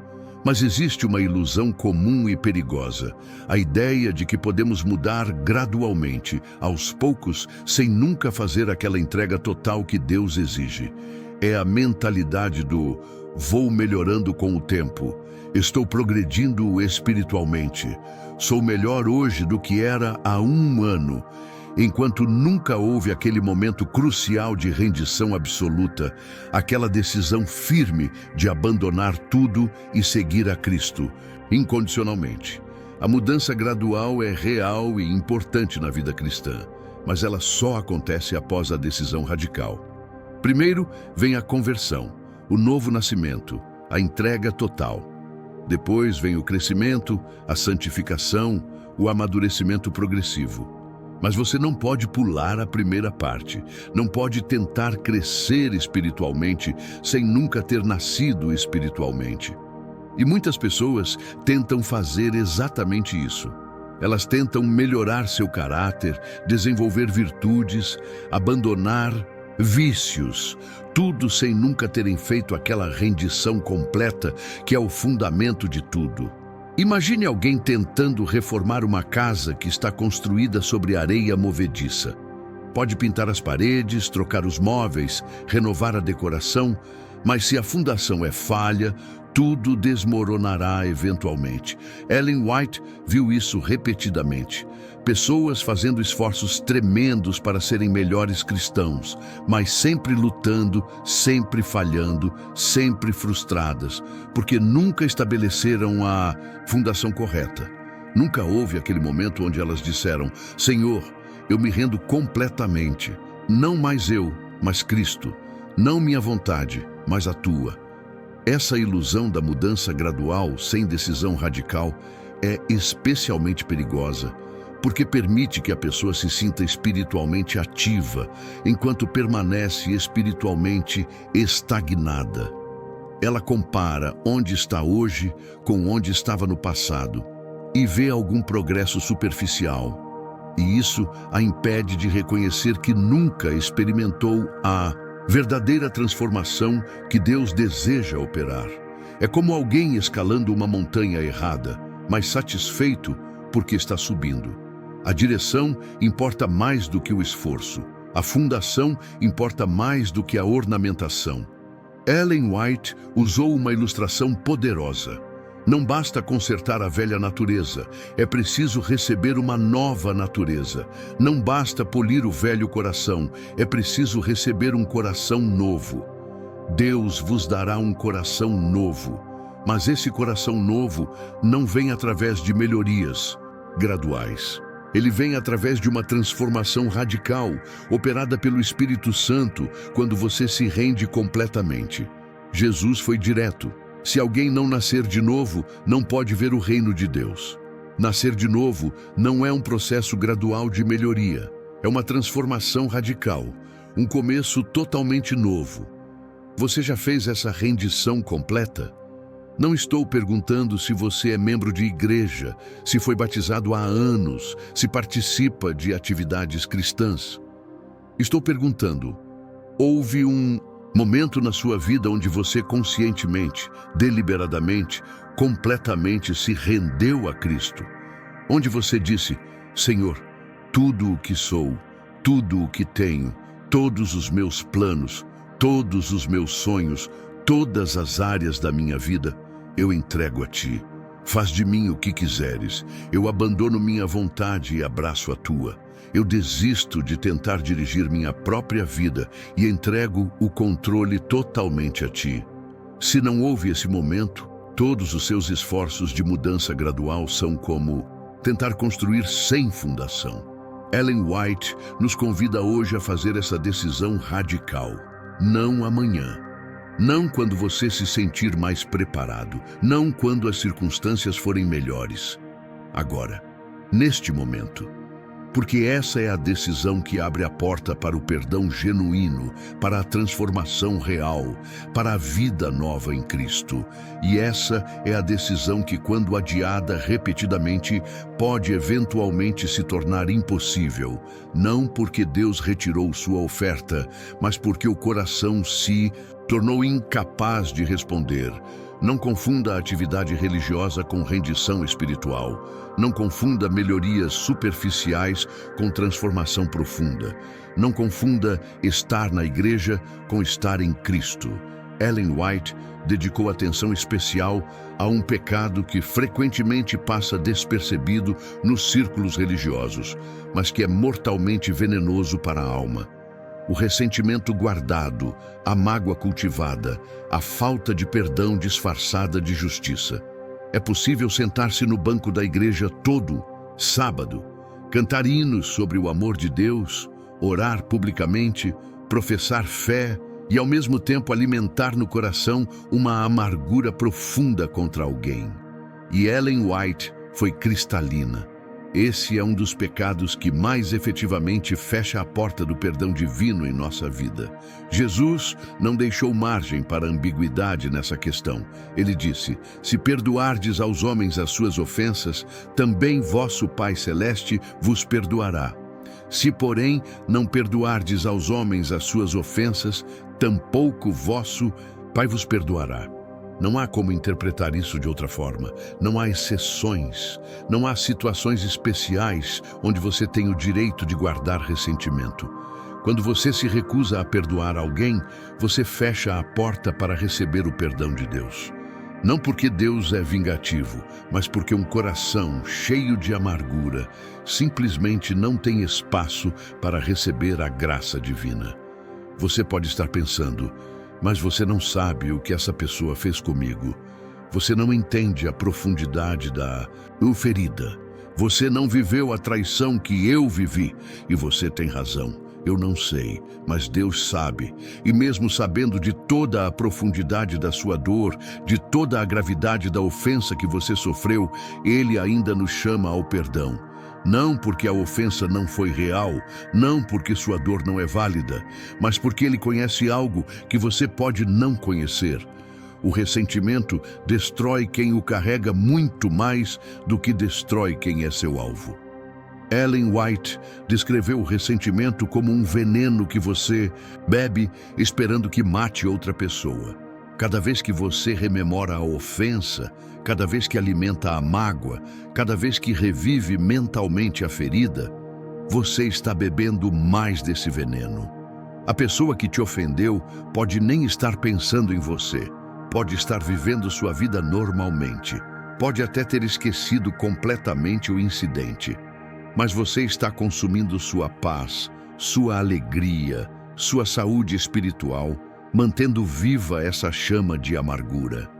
Mas existe uma ilusão comum e perigosa, a ideia de que podemos mudar gradualmente, aos poucos, sem nunca fazer aquela entrega total que Deus exige. É a mentalidade do vou melhorando com o tempo, estou progredindo espiritualmente, sou melhor hoje do que era há um ano, enquanto nunca houve aquele momento crucial de rendição absoluta, aquela decisão firme de abandonar tudo e seguir a Cristo, incondicionalmente. A mudança gradual é real e importante na vida cristã, mas ela só acontece após a decisão radical. Primeiro vem a conversão, o novo nascimento, a entrega total. Depois vem o crescimento, a santificação, o amadurecimento progressivo. Mas você não pode pular a primeira parte, não pode tentar crescer espiritualmente sem nunca ter nascido espiritualmente. E muitas pessoas tentam fazer exatamente isso. Elas tentam melhorar seu caráter, desenvolver virtudes, abandonar vícios, tudo sem nunca terem feito aquela rendição completa que é o fundamento de tudo. Imagine alguém tentando reformar uma casa que está construída sobre areia movediça. Pode pintar as paredes, trocar os móveis, renovar a decoração, mas se a fundação é falha, tudo desmoronará eventualmente. Ellen White viu isso repetidamente. Pessoas fazendo esforços tremendos para serem melhores cristãos, mas sempre lutando, sempre falhando, sempre frustradas, porque nunca estabeleceram a fundação correta. Nunca houve aquele momento onde elas disseram: Senhor, eu me rendo completamente. Não mais eu, mas Cristo. Não minha vontade, mas a tua. Essa ilusão da mudança gradual, sem decisão radical, é especialmente perigosa, porque permite que a pessoa se sinta espiritualmente ativa, enquanto permanece espiritualmente estagnada. Ela compara onde está hoje com onde estava no passado e vê algum progresso superficial. E isso a impede de reconhecer que nunca experimentou a verdadeira transformação que Deus deseja operar. É como alguém escalando uma montanha errada, mas satisfeito porque está subindo. A direção importa mais do que o esforço. A fundação importa mais do que a ornamentação. Ellen White usou uma ilustração poderosa. Não basta consertar a velha natureza, é preciso receber uma nova natureza. Não basta polir o velho coração, é preciso receber um coração novo. Deus vos dará um coração novo, mas esse coração novo não vem através de melhorias graduais. Ele vem através de uma transformação radical, operada pelo Espírito Santo, quando você se rende completamente. Jesus foi direto. Se alguém não nascer de novo, não pode ver o reino de Deus. Nascer de novo não é um processo gradual de melhoria. É uma transformação radical, um começo totalmente novo. Você já fez essa rendição completa? Não estou perguntando se você é membro de igreja, se foi batizado há anos, se participa de atividades cristãs. Estou perguntando: houve um momento na sua vida onde você conscientemente, deliberadamente, completamente se rendeu a Cristo? Onde você disse: Senhor, tudo o que sou, tudo o que tenho, todos os meus planos, todos os meus sonhos, todas as áreas da minha vida, eu entrego a Ti. Faz de mim o que quiseres. Eu abandono minha vontade e abraço a Tua. Eu desisto de tentar dirigir minha própria vida e entrego o controle totalmente a Ti. Se não houve esse momento, todos os seus esforços de mudança gradual são como tentar construir sem fundação. Ellen White nos convida hoje a fazer essa decisão radical. Não amanhã. Não quando você se sentir mais preparado. Não quando as circunstâncias forem melhores. Agora, neste momento. Porque essa é a decisão que abre a porta para o perdão genuíno, para a transformação real, para a vida nova em Cristo. E essa é a decisão que, quando adiada repetidamente, pode eventualmente se tornar impossível. Não porque Deus retirou sua oferta, mas porque o coração se tornou incapaz de responder. Não confunda a atividade religiosa com rendição espiritual. Não confunda melhorias superficiais com transformação profunda. Não confunda estar na igreja com estar em Cristo. Ellen White dedicou atenção especial a um pecado que frequentemente passa despercebido nos círculos religiosos, mas que é mortalmente venenoso para a alma. O ressentimento guardado, a mágoa cultivada, a falta de perdão disfarçada de justiça. É possível sentar-se no banco da igreja todo sábado, cantar hinos sobre o amor de Deus, orar publicamente, professar fé e ao mesmo tempo alimentar no coração uma amargura profunda contra alguém. E Ellen White foi cristalina. Esse é um dos pecados que mais efetivamente fecha a porta do perdão divino em nossa vida. Jesus não deixou margem para ambiguidade nessa questão. Ele disse: se perdoardes aos homens as suas ofensas, também vosso Pai Celeste vos perdoará. Se, porém, não perdoardes aos homens as suas ofensas, tampouco vosso Pai vos perdoará. Não há como interpretar isso de outra forma. Não há exceções. Não há situações especiais onde você tem o direito de guardar ressentimento. Quando você se recusa a perdoar alguém, você fecha a porta para receber o perdão de Deus. Não porque Deus é vingativo, mas porque um coração cheio de amargura simplesmente não tem espaço para receber a graça divina. Você pode estar pensando: mas você não sabe o que essa pessoa fez comigo. Você não entende a profundidade da ferida. Você não viveu a traição que eu vivi. E você tem razão. Eu não sei, mas Deus sabe. E mesmo sabendo de toda a profundidade da sua dor, de toda a gravidade da ofensa que você sofreu, Ele ainda nos chama ao perdão. Não porque a ofensa não foi real, não porque sua dor não é válida, mas porque Ele conhece algo que você pode não conhecer. O ressentimento destrói quem o carrega muito mais do que destrói quem é seu alvo. Ellen White descreveu o ressentimento como um veneno que você bebe esperando que mate outra pessoa. Cada vez que você rememora a ofensa, cada vez que alimenta a mágoa, cada vez que revive mentalmente a ferida, você está bebendo mais desse veneno. A pessoa que te ofendeu pode nem estar pensando em você, pode estar vivendo sua vida normalmente, pode até ter esquecido completamente o incidente, mas você está consumindo sua paz, sua alegria, sua saúde espiritual, mantendo viva essa chama de amargura.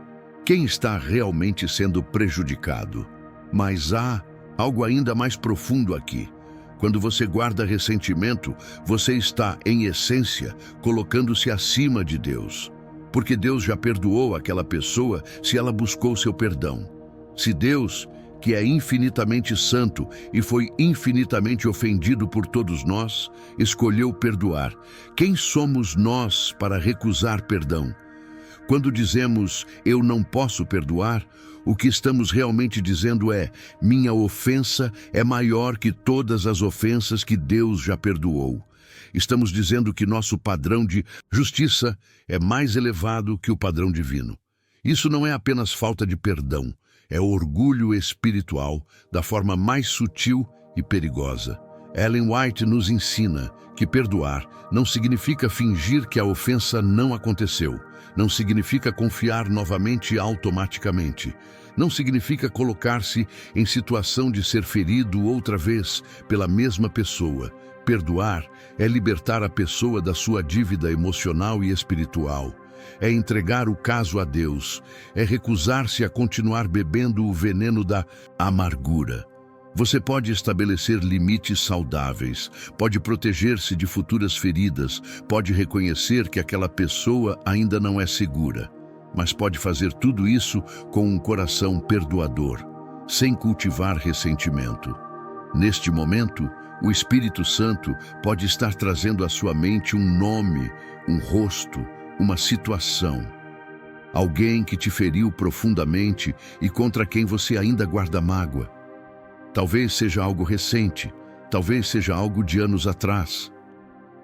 Quem está realmente sendo prejudicado? Mas há algo ainda mais profundo aqui. Quando você guarda ressentimento, você está, em essência, colocando-se acima de Deus. Porque Deus já perdoou aquela pessoa se ela buscou seu perdão. Se Deus, que é infinitamente santo e foi infinitamente ofendido por todos nós, escolheu perdoar, quem somos nós para recusar perdão? Quando dizemos, eu não posso perdoar, o que estamos realmente dizendo é, minha ofensa é maior que todas as ofensas que Deus já perdoou. Estamos dizendo que nosso padrão de justiça é mais elevado que o padrão divino. Isso não é apenas falta de perdão, é orgulho espiritual da forma mais sutil e perigosa. Ellen White nos ensina que perdoar não significa fingir que a ofensa não aconteceu, não significa confiar novamente automaticamente, não significa colocar-se em situação de ser ferido outra vez pela mesma pessoa. Perdoar é libertar a pessoa da sua dívida emocional e espiritual. É entregar o caso a Deus. É recusar-se a continuar bebendo o veneno da amargura. Você pode estabelecer limites saudáveis, pode proteger-se de futuras feridas, pode reconhecer que aquela pessoa ainda não é segura, mas pode fazer tudo isso com um coração perdoador, sem cultivar ressentimento. Neste momento, o Espírito Santo pode estar trazendo à sua mente um nome, um rosto, uma situação. Alguém que te feriu profundamente e contra quem você ainda guarda mágoa. Talvez seja algo recente, talvez seja algo de anos atrás.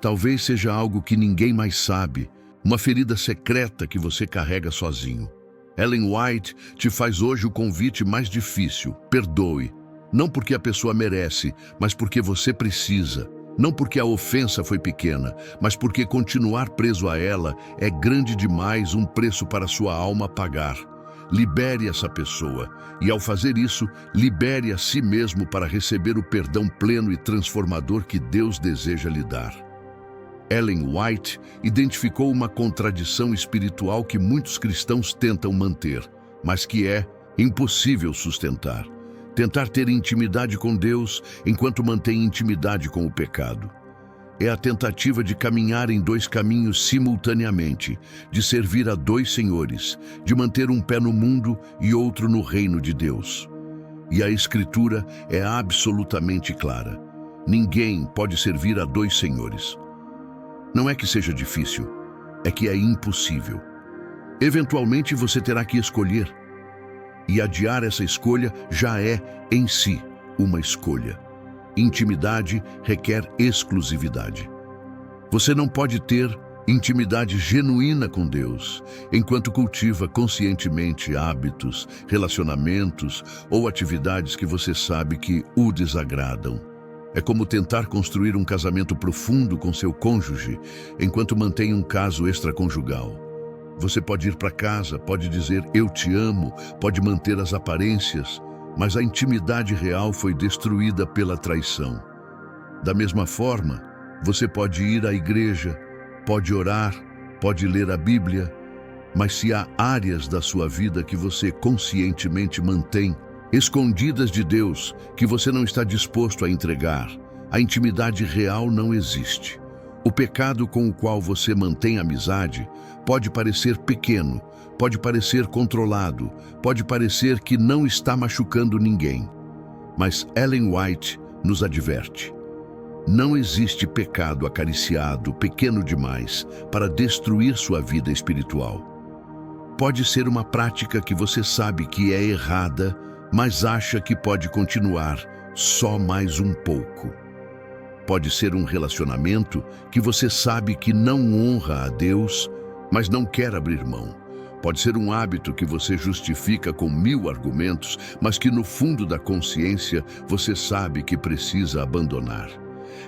Talvez seja algo que ninguém mais sabe, uma ferida secreta que você carrega sozinho. Ellen White te faz hoje o convite mais difícil: perdoe. Não porque a pessoa merece, mas porque você precisa. Não porque a ofensa foi pequena, mas porque continuar preso a ela é grande demais, um preço para sua alma pagar. Libere essa pessoa e, ao fazer isso, libere a si mesmo para receber o perdão pleno e transformador que Deus deseja lhe dar. Ellen White identificou uma contradição espiritual que muitos cristãos tentam manter, mas que é impossível sustentar. Tentar ter intimidade com Deus enquanto mantém intimidade com o pecado. É a tentativa de caminhar em dois caminhos simultaneamente, de servir a dois senhores, de manter um pé no mundo e outro no reino de Deus. E a Escritura é absolutamente clara. Ninguém pode servir a dois senhores. Não é que seja difícil, é que é impossível. Eventualmente você terá que escolher. E adiar essa escolha já é, em si, uma escolha. Intimidade requer exclusividade. Você não pode ter intimidade genuína com Deus enquanto cultiva conscientemente hábitos, relacionamentos ou atividades que você sabe que o desagradam. É como tentar construir um casamento profundo com seu cônjuge enquanto mantém um caso extraconjugal. Você pode ir para casa, pode dizer eu te amo, pode manter as aparências, mas a intimidade real foi destruída pela traição. Da mesma forma, você pode ir à igreja, pode orar, pode ler a Bíblia, mas se há áreas da sua vida que você conscientemente mantém, escondidas de Deus, que você não está disposto a entregar, a intimidade real não existe. O pecado com o qual você mantém amizade pode parecer pequeno, pode parecer controlado, pode parecer que não está machucando ninguém. Mas Ellen White nos adverte: não existe pecado acariciado, pequeno demais, para destruir sua vida espiritual. Pode ser uma prática que você sabe que é errada, mas acha que pode continuar só mais um pouco. Pode ser um relacionamento que você sabe que não honra a Deus, mas não quer abrir mão. Pode ser um hábito que você justifica com 1000 argumentos, mas que no fundo da consciência você sabe que precisa abandonar.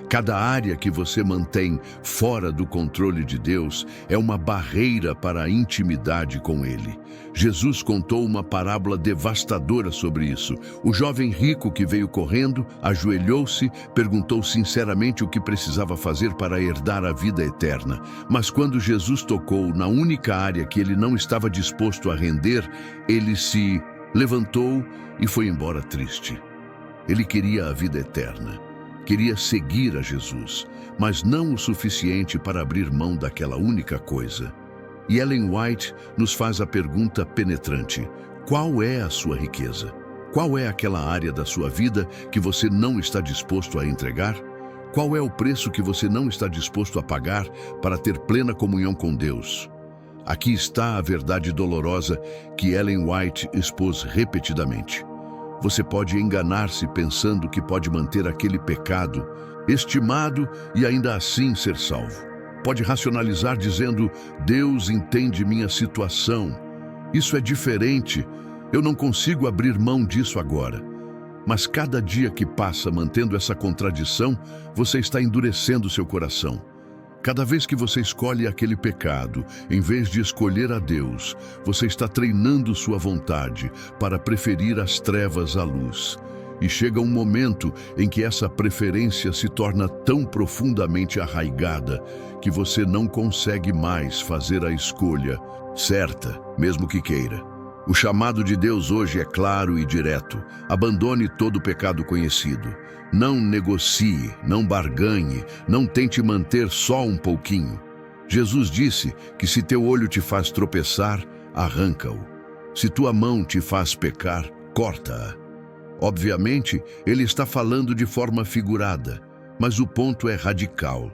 Cada área que você mantém fora do controle de Deus é uma barreira para a intimidade com Ele. Jesus contou uma parábola devastadora sobre isso. O jovem rico que veio correndo, ajoelhou-se, perguntou sinceramente o que precisava fazer para herdar a vida eterna. Mas quando Jesus tocou na única área que ele não estava disposto a render, ele se levantou e foi embora triste. Ele queria a vida eterna. Queria seguir a Jesus, mas não o suficiente para abrir mão daquela única coisa. E Ellen White nos faz a pergunta penetrante: qual é a sua riqueza? Qual é aquela área da sua vida que você não está disposto a entregar? Qual é o preço que você não está disposto a pagar para ter plena comunhão com Deus? Aqui está a verdade dolorosa que Ellen White expôs repetidamente. Você pode enganar-se pensando que pode manter aquele pecado estimado e ainda assim ser salvo. Pode racionalizar dizendo: Deus entende minha situação. Isso é diferente. Eu não consigo abrir mão disso agora. Mas cada dia que passa mantendo essa contradição, você está endurecendo seu coração. Cada vez que você escolhe aquele pecado, em vez de escolher a Deus, você está treinando sua vontade para preferir as trevas à luz. E chega um momento em que essa preferência se torna tão profundamente arraigada que você não consegue mais fazer a escolha certa, mesmo que queira. O chamado de Deus hoje é claro e direto. Abandone todo o pecado conhecido. Não negocie, não barganhe, não tente manter só um pouquinho. Jesus disse que se teu olho te faz tropeçar, arranca-o. Se tua mão te faz pecar, corta-a. Obviamente, ele está falando de forma figurada, mas o ponto é radical.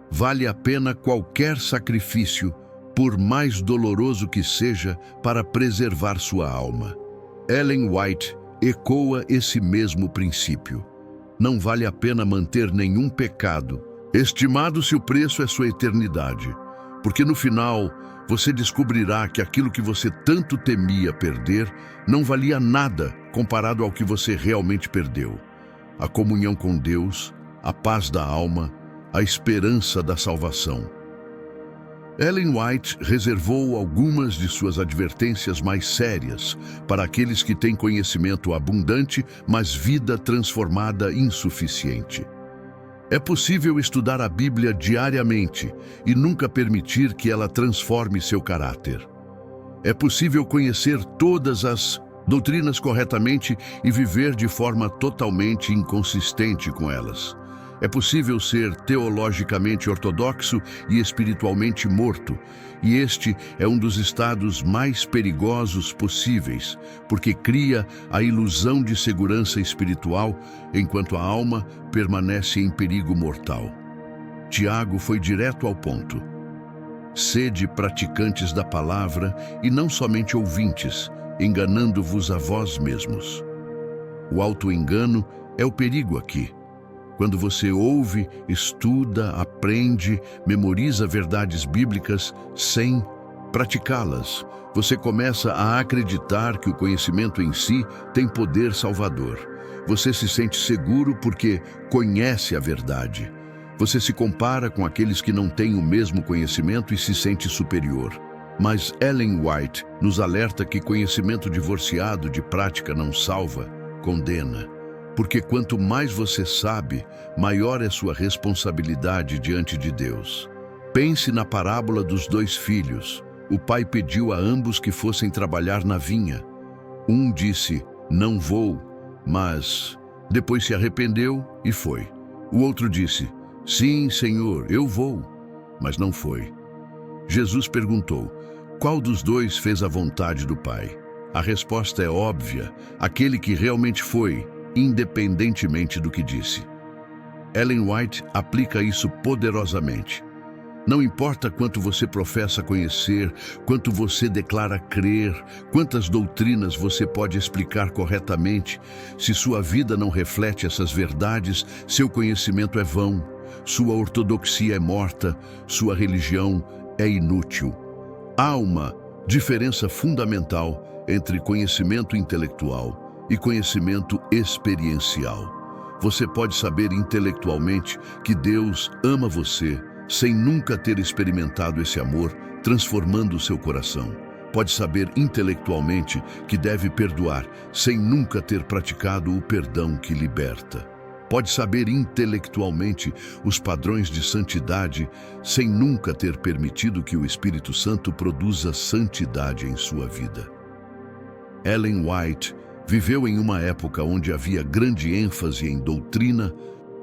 Vale a pena qualquer sacrifício, por mais doloroso que seja, para preservar sua alma. Ellen White ecoa esse mesmo princípio. Não vale a pena manter nenhum pecado, estimado se o preço é sua eternidade, porque no final você descobrirá que aquilo que você tanto temia perder não valia nada comparado ao que você realmente perdeu: a comunhão com Deus, a paz da alma, a esperança da salvação. Ellen White reservou algumas de suas advertências mais sérias para aqueles que têm conhecimento abundante, mas vida transformada insuficiente. É possível estudar a Bíblia diariamente e nunca permitir que ela transforme seu caráter. É possível conhecer todas as doutrinas corretamente e viver de forma totalmente inconsistente com elas. É possível ser teologicamente ortodoxo e espiritualmente morto, e este é um dos estados mais perigosos possíveis, porque cria a ilusão de segurança espiritual, enquanto a alma permanece em perigo mortal. Tiago foi direto ao ponto. Sede praticantes da palavra e não somente ouvintes, enganando-vos a vós mesmos. O auto-engano é o perigo aqui. Quando você ouve, estuda, aprende, memoriza verdades bíblicas sem praticá-las, você começa a acreditar que o conhecimento em si tem poder salvador. Você se sente seguro porque conhece a verdade. Você se compara com aqueles que não têm o mesmo conhecimento e se sente superior. Mas Ellen White nos alerta que conhecimento divorciado de prática não salva, condena. Porque quanto mais você sabe, maior é sua responsabilidade diante de Deus. Pense na parábola dos 2 filhos. O pai pediu a ambos que fossem trabalhar na vinha. Um disse: não vou, mas depois se arrependeu e foi. O outro disse: sim, Senhor, eu vou, mas não foi. Jesus perguntou: qual dos 2 fez a vontade do pai? A resposta é óbvia: aquele que realmente foi, independentemente do que disse. Ellen White aplica isso poderosamente. Não importa quanto você professa conhecer, quanto você declara crer, quantas doutrinas você pode explicar corretamente, se sua vida não reflete essas verdades, seu conhecimento é vão, sua ortodoxia é morta, sua religião é inútil. Há uma diferença fundamental entre conhecimento intelectual e conhecimento experiencial. Você pode saber intelectualmente que Deus ama você, sem nunca ter experimentado esse amor, transformando o seu coração. Pode saber intelectualmente que deve perdoar, sem nunca ter praticado o perdão que liberta. Pode saber intelectualmente os padrões de santidade, sem nunca ter permitido que o Espírito Santo produza santidade em sua vida. Ellen White viveu em uma época onde havia grande ênfase em doutrina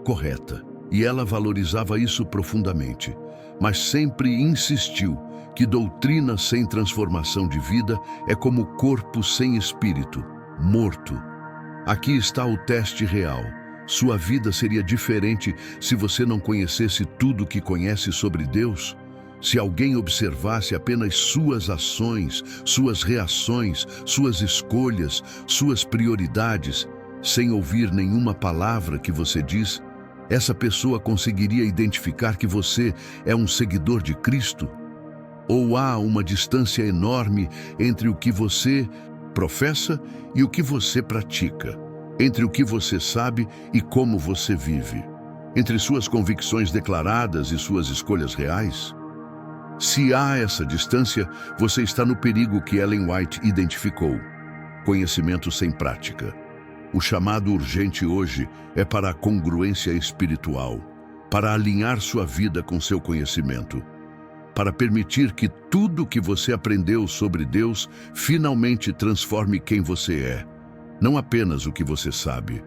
correta, e ela valorizava isso profundamente, mas sempre insistiu que doutrina sem transformação de vida é como corpo sem espírito, morto. Aqui está o teste real. Sua vida seria diferente se você não conhecesse tudo o que conhece sobre Deus? Se alguém observasse apenas suas ações, suas reações, suas escolhas, suas prioridades, sem ouvir nenhuma palavra que você diz, essa pessoa conseguiria identificar que você é um seguidor de Cristo? Ou há uma distância enorme entre o que você professa e o que você pratica, entre o que você sabe e como você vive, entre suas convicções declaradas e suas escolhas reais? Se há essa distância, você está no perigo que Ellen White identificou: conhecimento sem prática. O chamado urgente hoje é para a congruência espiritual, para alinhar sua vida com seu conhecimento, para permitir que tudo que você aprendeu sobre Deus finalmente transforme quem você é, não apenas o que você sabe.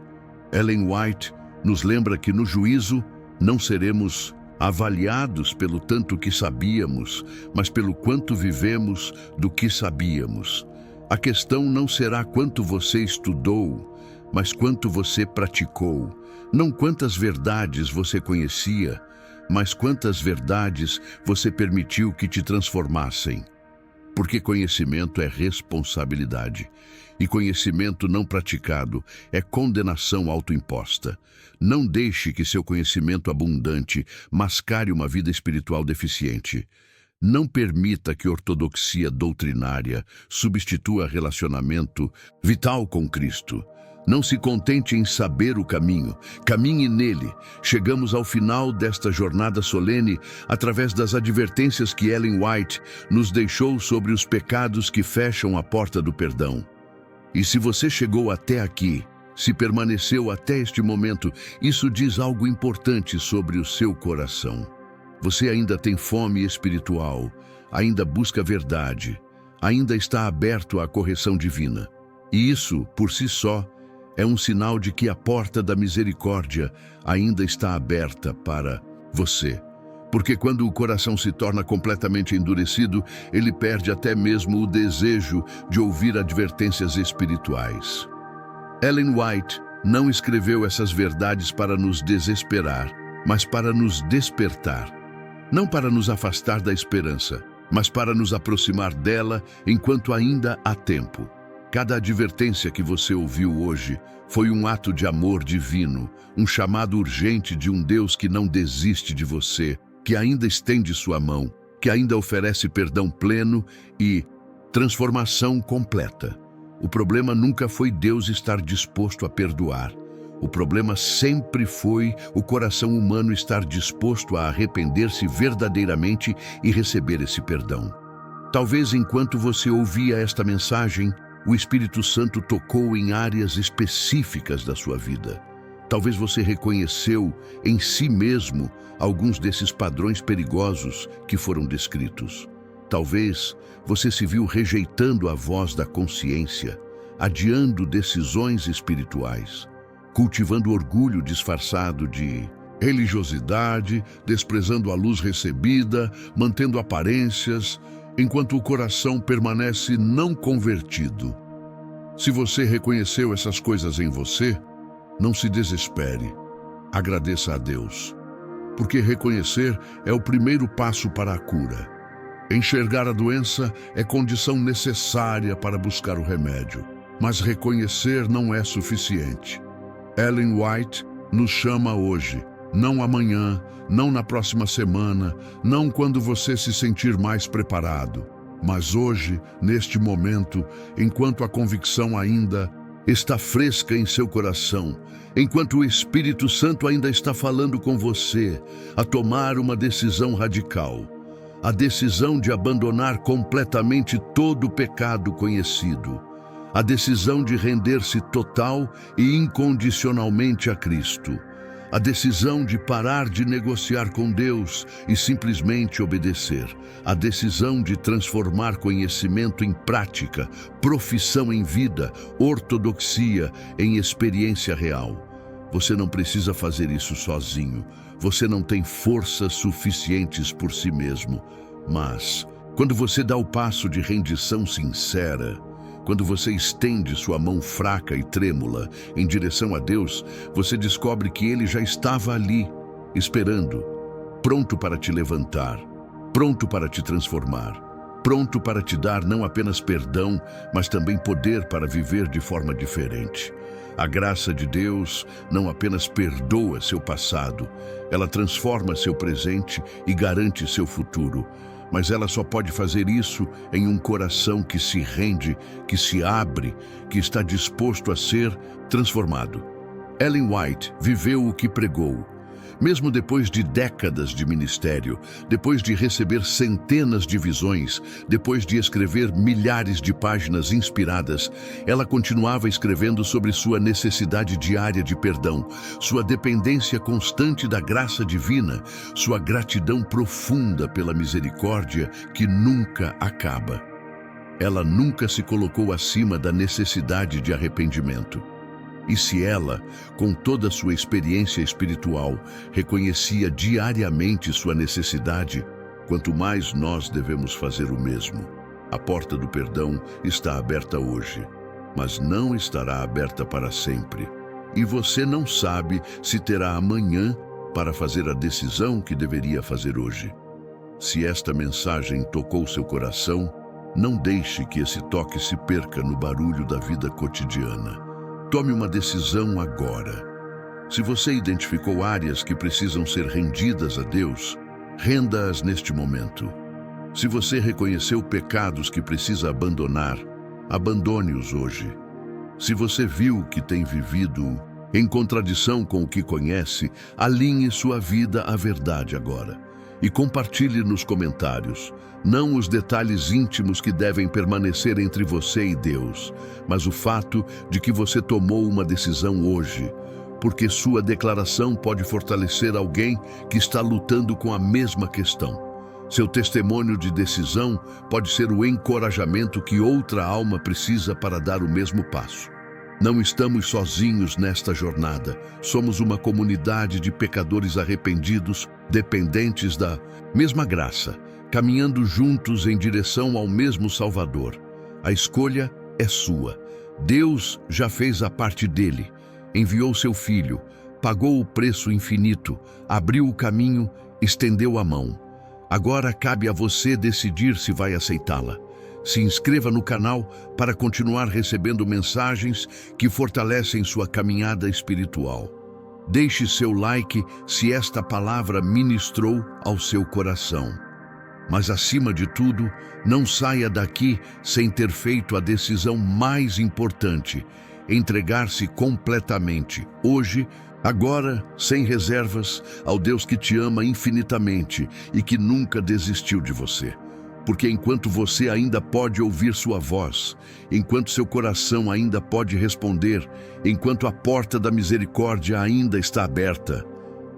Ellen White nos lembra que no juízo não seremos avaliados pelo tanto que sabíamos, mas pelo quanto vivemos do que sabíamos. A questão não será quanto você estudou, mas quanto você praticou. Não quantas verdades você conhecia, mas quantas verdades você permitiu que te transformassem. Porque conhecimento é responsabilidade, e conhecimento não praticado é condenação autoimposta. Não deixe que seu conhecimento abundante mascare uma vida espiritual deficiente. Não permita que ortodoxia doutrinária substitua relacionamento vital com Cristo. Não se contente em saber o caminho, caminhe nele. Chegamos ao final desta jornada solene através das advertências que Ellen White nos deixou sobre os pecados que fecham a porta do perdão. E se você chegou até aqui, se permaneceu até este momento, isso diz algo importante sobre o seu coração. Você ainda tem fome espiritual, ainda busca verdade, ainda está aberto à correção divina. E isso, por si só, é um sinal de que a porta da misericórdia ainda está aberta para você. Porque quando o coração se torna completamente endurecido, ele perde até mesmo o desejo de ouvir advertências espirituais. Ellen White não escreveu essas verdades para nos desesperar, mas para nos despertar. Não para nos afastar da esperança, mas para nos aproximar dela enquanto ainda há tempo. Cada advertência que você ouviu hoje foi um ato de amor divino, um chamado urgente de um Deus que não desiste de você, que ainda estende sua mão, que ainda oferece perdão pleno e transformação completa. O problema nunca foi Deus estar disposto a perdoar. O problema sempre foi o coração humano estar disposto a arrepender-se verdadeiramente e receber esse perdão. Talvez enquanto você ouvia esta mensagem, o Espírito Santo tocou em áreas específicas da sua vida. Talvez você reconheceu em si mesmo alguns desses padrões perigosos que foram descritos. Talvez você se viu rejeitando a voz da consciência, adiando decisões espirituais, cultivando orgulho disfarçado de religiosidade, desprezando a luz recebida, mantendo aparências, enquanto o coração permanece não convertido. Se você reconheceu essas coisas em você, não se desespere. Agradeça a Deus, porque reconhecer é o primeiro passo para a cura. Enxergar a doença é condição necessária para buscar o remédio, mas reconhecer não é suficiente. Ellen White nos chama hoje, não amanhã, não na próxima semana, não quando você se sentir mais preparado, mas hoje, neste momento, enquanto a convicção ainda está fresca em seu coração, enquanto o Espírito Santo ainda está falando com você, a tomar uma decisão radical, a decisão de abandonar completamente todo o pecado conhecido, a decisão de render-se total e incondicionalmente a Cristo, a decisão de parar de negociar com Deus e simplesmente obedecer, a decisão de transformar conhecimento em prática, profissão em vida, ortodoxia em experiência real. Você não precisa fazer isso sozinho, você não tem forças suficientes por si mesmo, mas quando você dá o passo de rendição sincera, quando você estende sua mão fraca e trêmula em direção a Deus, você descobre que Ele já estava ali, esperando, pronto para te levantar. pronto para te transformar, pronto para te dar não apenas perdão, mas também poder para viver de forma diferente. A graça de Deus não apenas perdoa seu passado, ela transforma seu presente e garante seu futuro. Mas ela só pode fazer isso em um coração que se rende, que se abre, que está disposto a ser transformado. Ellen White viveu o que pregou. Mesmo depois de décadas de ministério, depois de receber centenas de visões, depois de escrever milhares de páginas inspiradas, ela continuava escrevendo sobre sua necessidade diária de perdão, sua dependência constante da graça divina, sua gratidão profunda pela misericórdia que nunca acaba. Ela nunca se colocou acima da necessidade de arrependimento. E se ela, com toda a sua experiência espiritual, reconhecia diariamente sua necessidade, quanto mais nós devemos fazer o mesmo. A porta do perdão está aberta hoje, mas não estará aberta para sempre. E você não sabe se terá amanhã para fazer a decisão que deveria fazer hoje. Se esta mensagem tocou seu coração, não deixe que esse toque se perca no barulho da vida cotidiana. Tome uma decisão agora. Se você identificou áreas que precisam ser rendidas a Deus, renda-as neste momento. Se você reconheceu pecados que precisa abandonar, abandone-os hoje. Se você viu que tem vivido em contradição com o que conhece, alinhe sua vida à verdade agora. E compartilhe nos comentários, não os detalhes íntimos que devem permanecer entre você e Deus, mas o fato de que você tomou uma decisão hoje, porque sua declaração pode fortalecer alguém que está lutando com a mesma questão. Seu testemunho de decisão pode ser o encorajamento que outra alma precisa para dar o mesmo passo. Não estamos sozinhos nesta jornada. Somos uma comunidade de pecadores arrependidos, dependentes da mesma graça, caminhando juntos em direção ao mesmo Salvador. A escolha é sua. Deus já fez a parte dele. Enviou seu Filho, pagou o preço infinito, abriu o caminho, estendeu a mão. Agora cabe a você decidir se vai aceitá-la. Se inscreva no canal para continuar recebendo mensagens que fortalecem sua caminhada espiritual. Deixe seu like se esta palavra ministrou ao seu coração. Mas, acima de tudo, não saia daqui sem ter feito a decisão mais importante: entregar-se completamente, hoje, agora, sem reservas, ao Deus que te ama infinitamente e que nunca desistiu de você. Porque enquanto você ainda pode ouvir sua voz, enquanto seu coração ainda pode responder, enquanto a porta da misericórdia ainda está aberta,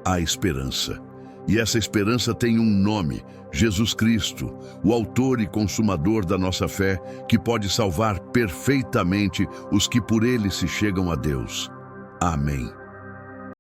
há esperança. E essa esperança tem um nome: Jesus Cristo, o autor e consumador da nossa fé, que pode salvar perfeitamente os que por ele se chegam a Deus. Amém.